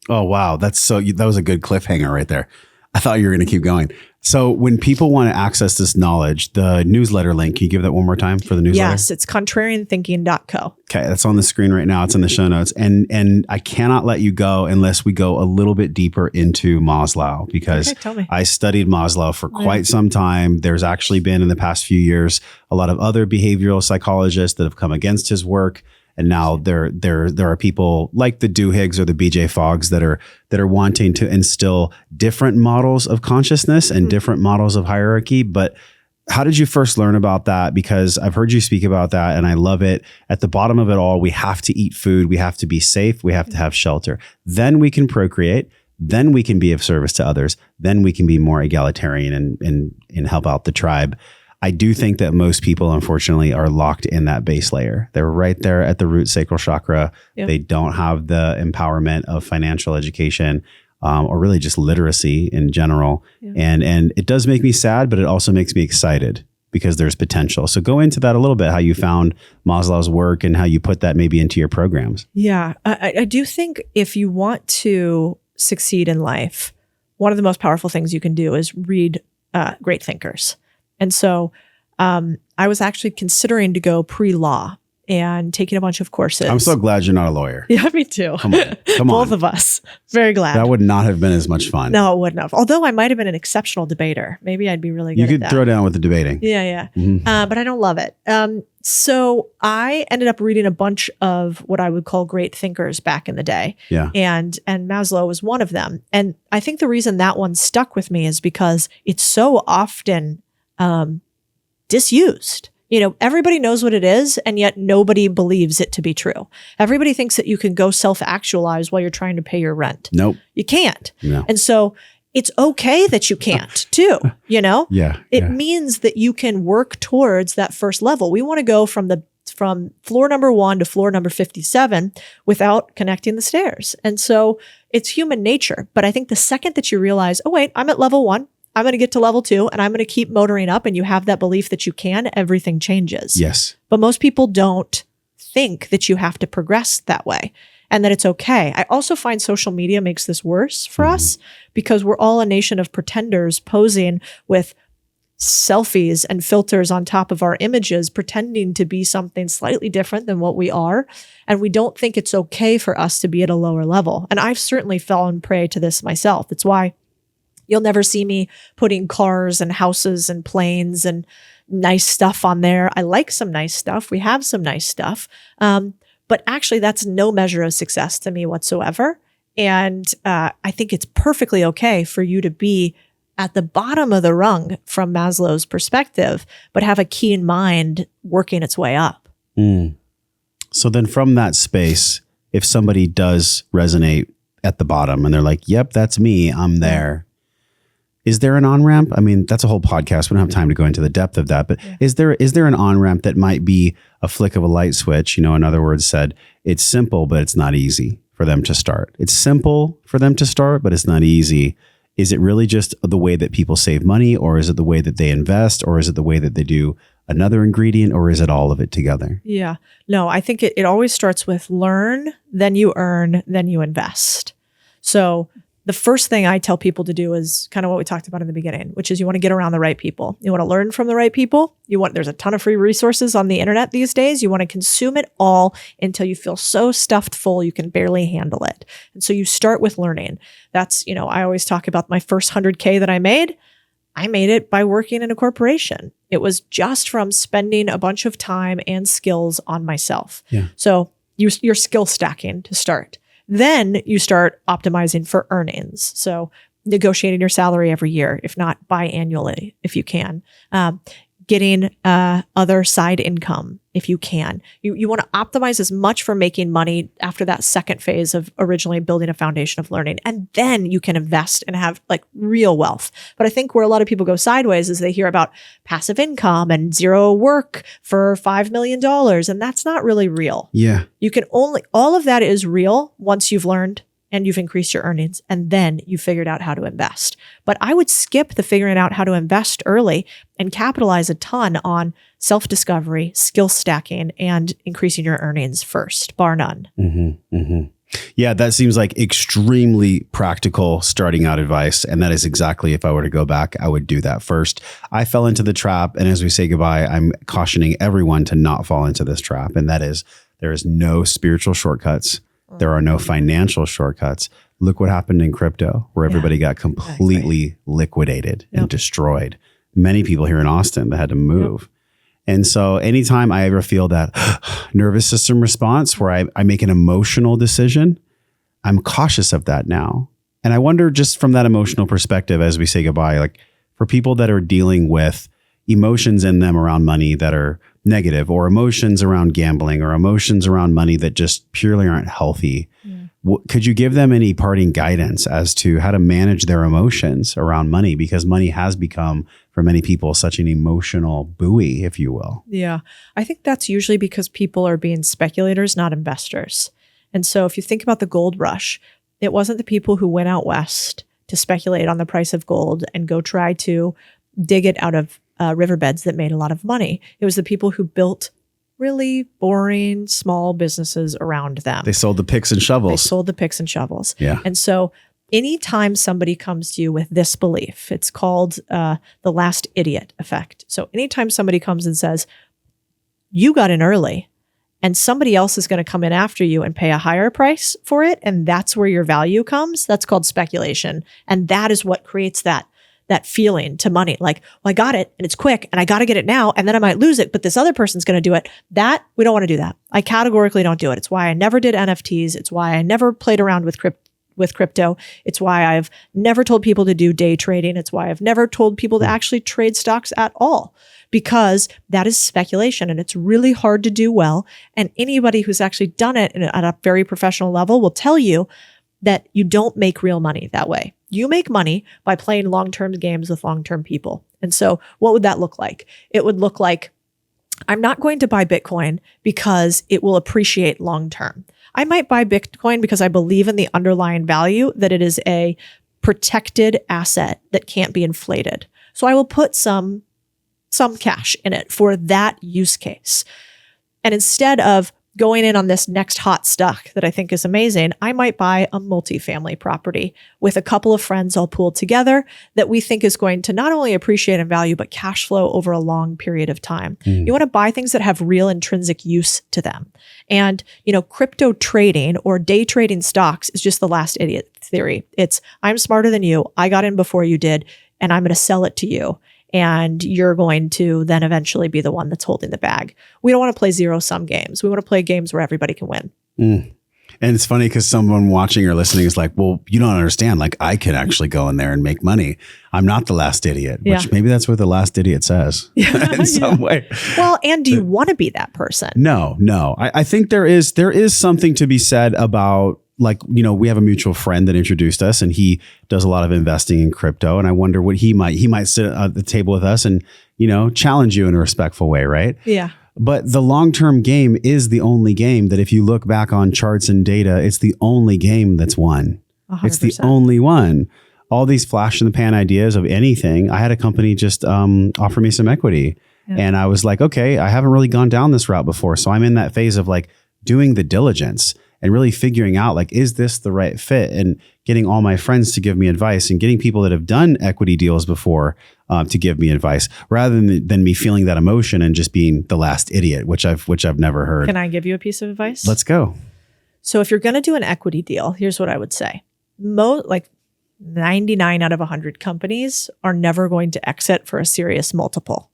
Oh, wow. That was a good cliffhanger right there. I thought you were going to keep going. So when people want to access this knowledge, the newsletter link, can you give that one more time for the newsletter? Yes, it's contrarianthinking.co. Okay, that's on the screen right now. It's in the show notes. And I cannot let you go unless we go a little bit deeper into Maslow, because tell me. I studied Maslow for quite some time. There's actually been in the past few years a lot of other behavioral psychologists that have come against his work. And now there are people like the Duhiggs or the BJ Foggs that are wanting to instill different models of consciousness and different models of hierarchy. But how did you first learn about that? Because I've heard you speak about that and I love it. At the bottom of it all, we have to eat food. We have to be safe. We have to have shelter. Then we can procreate. Then we can be of service to others. Then we can be more egalitarian and help out the tribe. I do think that most people, unfortunately, are locked in that base layer. They're right there at the root sacral chakra. Yep. They don't have the empowerment of financial education or really just literacy in general. Yep. And it does make me sad, but it also makes me excited because there's potential. So go into that a little bit, how you found Maslow's work and how you put that maybe into your programs. Yeah, I do think if you want to succeed in life, one of the most powerful things you can do is read great thinkers. And so I was actually considering to go pre-law and taking a bunch of courses. I'm so glad you're not a lawyer. Yeah, me too. Come on. Both of us. Very glad. That would not have been as much fun. No, it wouldn't have. Although I might have been an exceptional debater. Maybe I'd be really good at that. You could throw down with the debating. Yeah. But I don't love it. So I ended up reading a bunch of what I would call great thinkers back in the day. Yeah. And Maslow was one of them. And I think the reason that one stuck with me is because it's so often disused. Everybody knows what it is, and yet nobody believes it to be true. Everybody thinks that you can go self-actualize while you're trying to pay your rent. Nope. You can't. No. And so it's okay that you can't too, Yeah. It means that you can work towards that first level. We want to go from floor number 1 to floor number 57 without connecting the stairs. And so it's human nature. But I think the second that you realize, oh wait, I'm at level 1, I'm going to get to level 2 and I'm going to keep motoring up, and you have that belief that you can, everything changes. Yes. But most people don't think that you have to progress that way and that it's okay. I also find social media makes this worse for us because we're all a nation of pretenders posing with selfies and filters on top of our images, pretending to be something slightly different than what we are. And we don't think it's okay for us to be at a lower level. And I've certainly fallen prey to this myself. It's why You'll never see me putting cars and houses and planes and nice stuff on there. I like some nice stuff. We have some nice stuff. But actually, that's no measure of success to me whatsoever. And I think it's perfectly okay for you to be at the bottom of the rung from Maslow's perspective, but have a keen mind working its way up. So then from that space, if somebody does resonate at the bottom and they're like, yep, that's me, I'm there. Is there an on-ramp? I mean, that's a whole podcast. We don't have time to go into the depth of that, but is there an on-ramp that might be a flick of a light switch? You know, in other words said, it's simple, but it's not easy for them to start. It's simple for them to start, but it's not easy. Is it really just the way that people save money, or is it the way that they invest, or is it the way that they do another ingredient, or is it all of it together? Yeah. No, I think it always starts with learn, then you earn, then you invest. So the first thing I tell people to do is kind of what we talked about in the beginning, which is you want to get around the right people. You want to learn from the right people. There's a ton of free resources on the internet these days. You want to consume it all until you feel so stuffed full you can barely handle it. And so you start with learning. That's, I always talk about my first 100K that I made it by working in a corporation. It was just from spending a bunch of time and skills on myself. Yeah. So you're skill stacking to start. Then you start optimizing for earnings. So negotiating your salary every year, if not biannually, if you can. Getting other side income, if you can. You want to optimize as much for making money after that second phase of originally building a foundation of learning. And then you can invest and have like real wealth. But I think where a lot of people go sideways is they hear about passive income and zero work for $5 million. And that's not really real. Yeah. All of that is real once you've learned and you've increased your earnings, and then you figured out how to invest. But I would skip the figuring out how to invest early and capitalize a ton on self-discovery, skill stacking, and increasing your earnings first, bar none. Mm-hmm, mm-hmm. Yeah, that seems like extremely practical starting out advice. And that is exactly, if I were to go back, I would do that first. I fell into the trap. And as we say goodbye, I'm cautioning everyone to not fall into this trap. And that is, there is no spiritual shortcuts. There are no financial shortcuts. Look what happened in crypto, where everybody got completely liquidated and destroyed. Many people here in Austin that had to move. And so anytime I ever feel that nervous system response where I make an emotional decision, I'm cautious of that now. And I wonder, just from that emotional perspective, as we say goodbye, like for people that are dealing with emotions in them around money that are negative, or emotions around gambling, or emotions around money that just purely aren't healthy. Could you give them any parting guidance as to how to manage their emotions around money? Because money has become, for many people, such an emotional buoy, if you will. Yeah. I think that's usually because people are being speculators, not investors. And so if you think about the gold rush, it wasn't the people who went out west to speculate on the price of gold and go try to dig it out of riverbeds that made a lot of money. It was the people who built really boring small businesses around them. They sold the picks and shovels. Yeah. And so anytime somebody comes to you with this belief, it's called the last idiot effect. So anytime somebody comes and says, you got in early and somebody else is going to come in after you and pay a higher price for it, and that's where your value comes, that's called speculation. And that is what creates that feeling to money. Like, well, I got it and it's quick and I got to get it now and then I might lose it, but this other person's going to do it. We don't want to do that. I categorically don't do it. It's why I never did NFTs. It's why I never played around with crypto. It's why I've never told people to do day trading. It's why I've never told people to actually trade stocks at all, because that is speculation and it's really hard to do well. And anybody who's actually done it at a very professional level will tell you that you don't make real money that way. You make money by playing long-term games with long-term people. And so what would that look like? It would look like, I'm not going to buy Bitcoin because it will appreciate long-term. I might buy Bitcoin because I believe in the underlying value, that it is a protected asset that can't be inflated. So I will put some cash in it for that use case. And instead of going in on this next hot stuff that I think is amazing, I might buy a multifamily property with a couple of friends all pooled together that we think is going to not only appreciate in value, but cash flow over a long period of time. You want to buy things that have real intrinsic use to them. And, crypto trading or day trading stocks is just the last idiot theory. It's, I'm smarter than you. I got in before you did, and I'm going to sell it to you. And you're going to then eventually be the one that's holding the bag. We don't want to play zero-sum games. We want to play games where everybody can win. And it's funny because someone watching or listening is like, well, you don't understand. Like, I can actually go in there and make money. I'm not the last idiot, which maybe that's what the last idiot says in some way. Well, and do you want to be that person? No. I think there is something to be said about, like, we have a mutual friend that introduced us, and he does a lot of investing in crypto. And I wonder what he might sit at the table with us and, challenge you in a respectful way. Right. Yeah. But the long-term game is the only game that, if you look back on charts and data, it's the only game that's won. 100%. It's the only one. All these flash in the pan ideas of anything. I had a company just offer me some equity. And I was like, okay, I haven't really gone down this route before. So I'm in that phase of like doing the diligence and really figuring out, like, is this the right fit? And getting all my friends to give me advice and getting people that have done equity deals before to give me advice, rather than me feeling that emotion and just being the last idiot, which I've never heard. Can I give you a piece of advice? Let's go. So if you're going to do an equity deal, here's what I would say. 99 out of 100 companies are never going to exit for a serious multiple,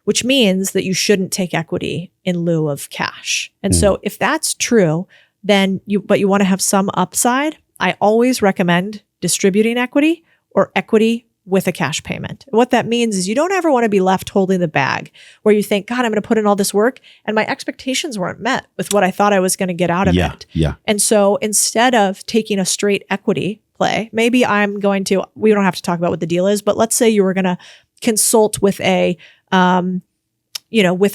which means that you shouldn't take equity in lieu of cash. And so if that's true, then you want to have some upside, I always recommend distributing equity or equity with a cash payment. And what that means is you don't ever want to be left holding the bag where you think, God, I'm going to put in all this work and my expectations weren't met with what I thought I was going to get out of it. Yeah. And so instead of taking a straight equity play, maybe we don't have to talk about what the deal is, but let's say you were going to consult with with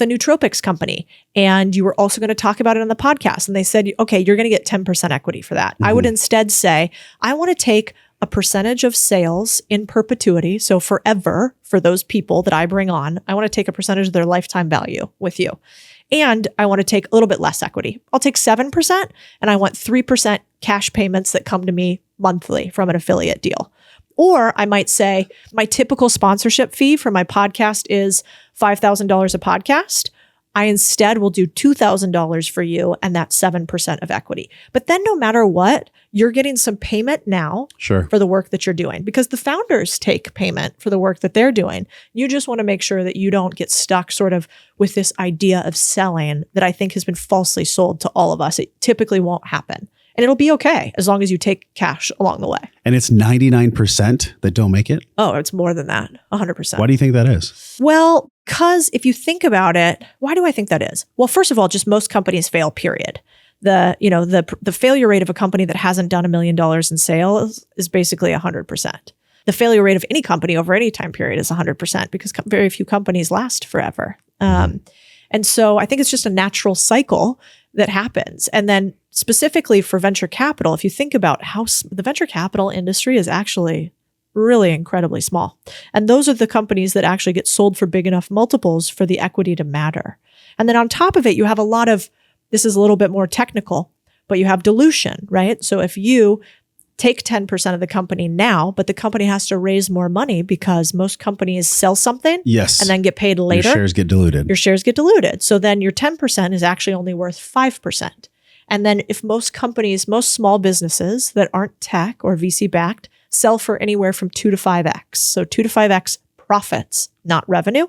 a nootropics company, and you were also going to talk about it on the podcast. And they said, okay, you're going to get 10% equity for that. I would instead say, I want to take a percentage of sales in perpetuity. So forever, for those people that I bring on, I want to take a percentage of their lifetime value with you. And I want to take a little bit less equity. I'll take 7%, and I want 3% cash payments that come to me monthly from an affiliate deal. Or I might say my typical sponsorship fee for my podcast is $5,000 a podcast. I instead will do $2,000 for you, and that's 7% of equity. But then no matter what, you're getting some payment now for the work that you're doing, because the founders take payment for the work that they're doing. You just want to make sure that you don't get stuck sort of with this idea of selling that I think has been falsely sold to all of us. It typically won't happen. And it'll be okay as long as you take cash along the way. And it's 99% that don't make it? Oh, it's more than that, 100%. Why do you think that is? Well, because if you think about it, why do I think that is? Well, first of all, just most companies fail, period. The failure rate of a company that hasn't done $1 million in sales is basically 100%. The failure rate of any company over any time period is 100% because very few companies last forever. And so I think it's just a natural cycle that happens. And then specifically for venture capital, if you think about how the venture capital industry is actually really incredibly small. And those are the companies that actually get sold for big enough multiples for the equity to matter. And then on top of it, you have a lot of, this is a little bit more technical, but you have dilution, right? So if you take 10% of the company now, but the company has to raise more money because most companies sell something and then get paid later. Your shares get diluted. So then your 10% is actually only worth 5%. And then if most small businesses that aren't tech or VC backed sell for anywhere from 2 to 5x. So 2 to 5x profits, not revenue.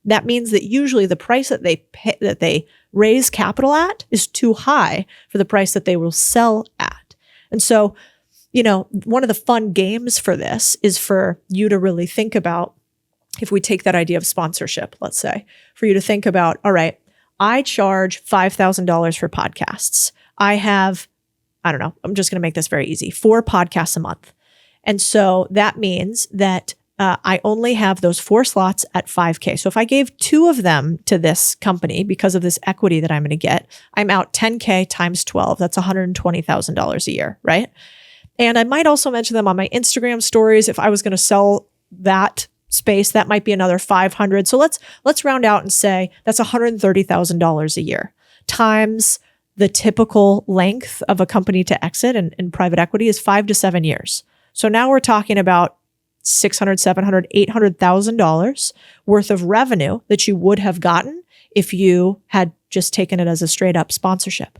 That means that usually the price that they raise capital at is too high for the price that they will sell at. And so, one of the fun games for this is for you to really think about, if we take that idea of sponsorship, let's say, for you to think about, all right, I charge $5,000 for podcasts. I have, I'm just going to make this very easy, 4 podcasts a month. And so that means that I only have those 4 slots at $5,000. So if I gave 2 of them to this company because of this equity that I'm going to get, I'm out $10,000 times 12. That's $120,000 a year, right? And I might also mention them on my Instagram stories. If I was going to sell that space, that might be another $500. So let's round out and say that's $130,000 a year. times the typical length of a company to exit in private equity is 5 to 7 years. So now we're talking about $600,000, $700,000, $800,000 worth of revenue that you would have gotten if you had just taken it as a straight up sponsorship.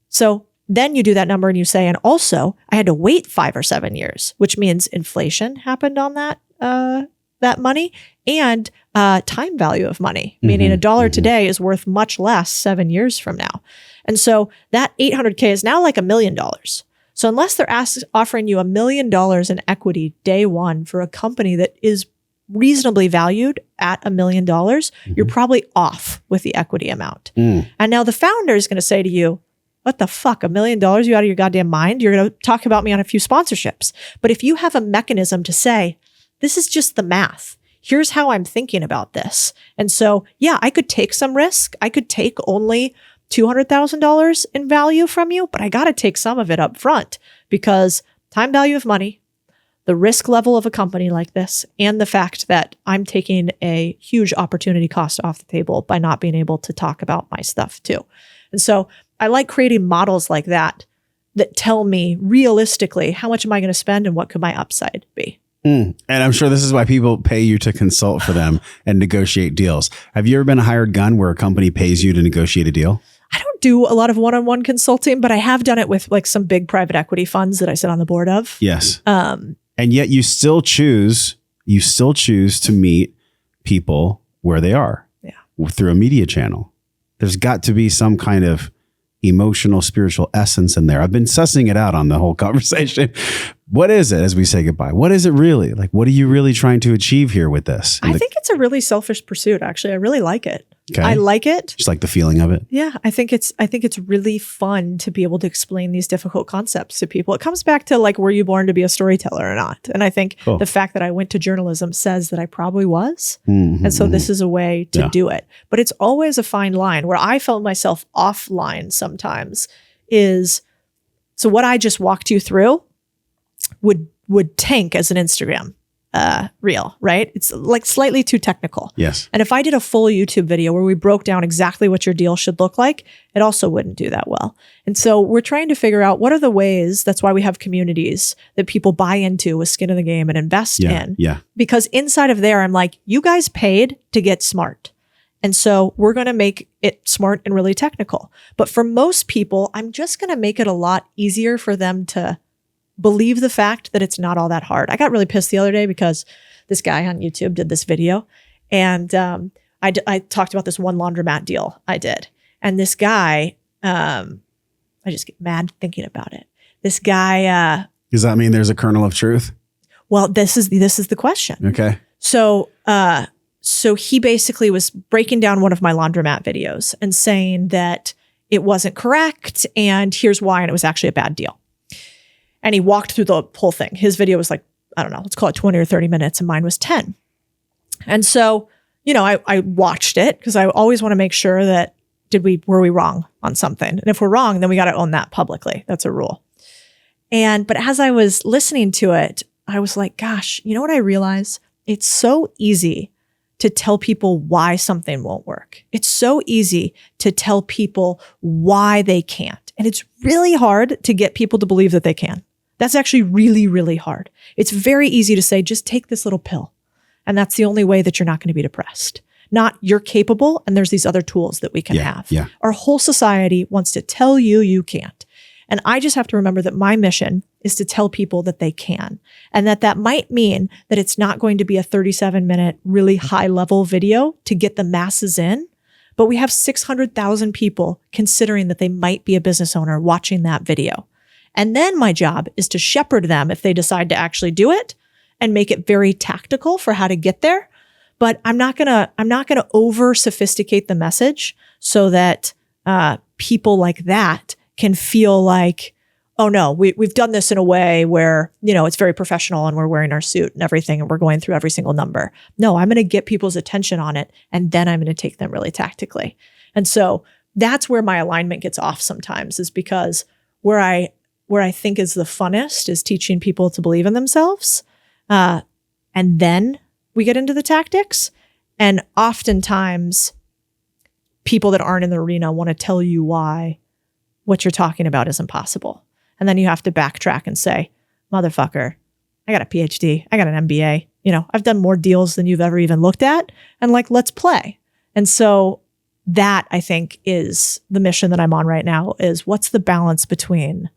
So then you do that number and you say, and also I had to wait 5 or 7 years, which means inflation happened on that money and time value of money, meaning $1 today is worth much less 7 years from now. And so that $800K is now like $1 million. So unless they're offering you $1 million in equity day one for a company that is reasonably valued at $1 million, you're probably off with the equity amount. And now the founder is going to say to you, what the fuck, $1 million? You out of your goddamn mind? You're going to talk about me on a few sponsorships. But if you have a mechanism to say, this is just the math. Here's how I'm thinking about this. And so, yeah, I could take some risk. I could take only $200,000 in value from you, but I got to take some of it up front because time value of money, the risk level of a company like this, and the fact that I'm taking a huge opportunity cost off the table by not being able to talk about my stuff too. And so I like creating models like that tell me realistically, how much am I going to spend and what could my upside be? And I'm sure this is why people pay you to consult for them and negotiate deals. Have you ever been a hired gun where a company pays you to negotiate a deal? I don't do a lot of one-on-one consulting, but I have done it with like some big private equity funds that I sit on the board of. Yes. And yet you still choose to meet people where they are. Yeah. Through a media channel. There's got to be some kind of emotional, spiritual essence in there. I've been sussing it out on the whole conversation. What is it as we say goodbye? What is it really? Like, what are you really trying to achieve here with this? I think it's a really selfish pursuit, actually. I really like it. Okay. I like it. Just like the feeling of it. Yeah, I think it's really fun to be able to explain these difficult concepts to people. It comes back to like, were you born to be a storyteller or not? And I think the fact that I went to journalism says that I probably was. And so this is a way to do it. But it's always a fine line. Where I felt myself offline sometimes is, so what I just walked you through would tank as an Instagram reel, right? It's like slightly too technical. Yes. And if I did a full YouTube video where we broke down exactly what your deal should look like, it also wouldn't do that well. And so we're trying to figure out what are the ways, that's why we have communities that people buy into with skin in the game and invest in. Yeah. Because inside of there, I'm like, you guys paid to get smart. And so we're going to make it smart and really technical. But for most people, I'm just going to make it a lot easier for them to believe the fact that it's not all that hard. I got really pissed the other day because this guy on YouTube did this video, and I talked about this one laundromat deal I did. And this guy, I just get mad thinking about it. This guy, does that mean there's a kernel of truth? Well, this is the question. Okay. So he basically was breaking down one of my laundromat videos and saying that it wasn't correct, and here's why, and it was actually a bad deal. And he walked through the whole thing. His video was like, I don't know, let's call it 20 or 30 minutes, and mine was 10. And so, I watched it because I always want to make sure that were we wrong on something? And if we're wrong, then we got to own that publicly. That's a rule. But as I was listening to it, I was like, gosh, you know what I realized? It's so easy to tell people why something won't work. It's so easy to tell people why they can't. And it's really hard to get people to believe that they can. That's actually really, really hard. It's very easy to say, just take this little pill. And that's the only way that you're not going to be depressed. Not you're capable and there's these other tools that we can have. Yeah. Our whole society wants to tell you can't. And I just have to remember that my mission is to tell people that they can. And that might mean that it's not going to be a 37-minute, really high-level video to get the masses in. But we have 600,000 people considering that they might be a business owner watching that video. And then my job is to shepherd them if they decide to actually do it and make it very tactical for how to get there. But I'm not gonna over sophisticate the message so that people like that can feel like, oh no, we've done this in a way where, it's very professional and we're wearing our suit and everything and we're going through every single number. No, I'm going to get people's attention on it and then I'm going to take them really tactically. And so that's where my alignment gets off sometimes, is because where I think is the funnest is teaching people to believe in themselves. And then we get into the tactics. And oftentimes people that aren't in the arena want to tell you why what you're talking about isn't possible. And then you have to backtrack and say, motherfucker, I got a PhD, I got an MBA, I've done more deals than you've ever even looked at. And like, let's play. And so that, I think, is the mission that I'm on right now, is what's the balance between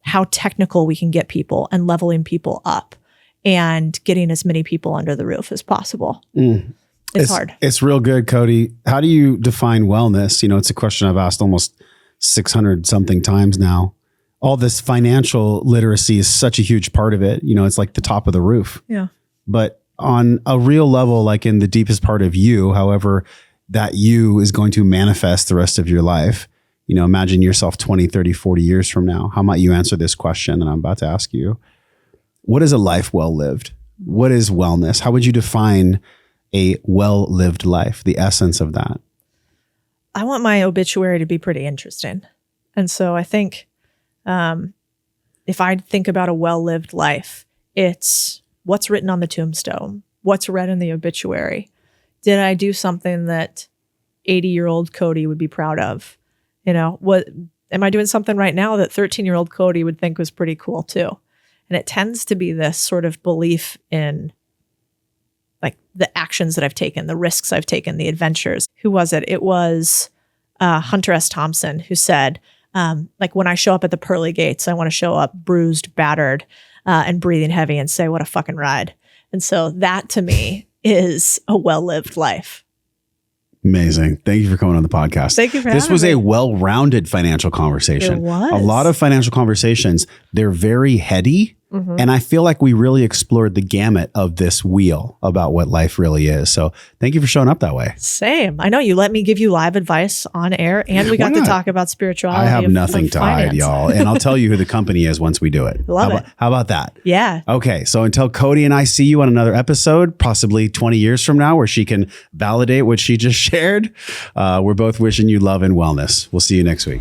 how technical we can get people and leveling people up and getting as many people under the roof as possible. It's hard. It's real good, Codie. How do you define wellness? It's a question I've asked almost 600 something times now. All this financial literacy is such a huge part of it. It's like the top of the roof. Yeah. But on a real level, like in the deepest part of you, however that you is going to manifest the rest of your life, imagine yourself 20, 30, 40 years from now. How might you answer this question that I'm about to ask you? What is a life well lived? What is wellness? How would you define a well-lived life, the essence of that? I want my obituary to be pretty interesting. And so I think if I think about a well-lived life, it's what's written on the tombstone, what's read in the obituary. Did I do something that 80-year-old Codie would be proud of? What am I doing something right now that 13-year-old Codie would think was pretty cool too? And it tends to be this sort of belief in like the actions that I've taken, the risks I've taken, the adventures. Who was it? It was Hunter S. Thompson who said, like, when I show up at the pearly gates, I want to show up bruised, battered, and breathing heavy and say, what a fucking ride. And so that to me is a well-lived life. Amazing. Thank you for coming on the podcast. Thank you for This having was me. a well-rounded financial conversation. It was. A lot of financial conversations, they're very heady. And I feel like we really explored the gamut of this wheel about what life really is. So thank you for showing up that way. Same. I know you let me give you live advice on air, and we got to talk about spirituality. I have nothing of to finance. hide, y'all. And I'll tell you who the company is once we do it. Love it. How about that? Yeah. Okay. So until Codie and I see you on another episode, possibly 20 years from now, where she can validate what she just shared, we're both wishing you love and wellness. We'll see you next week.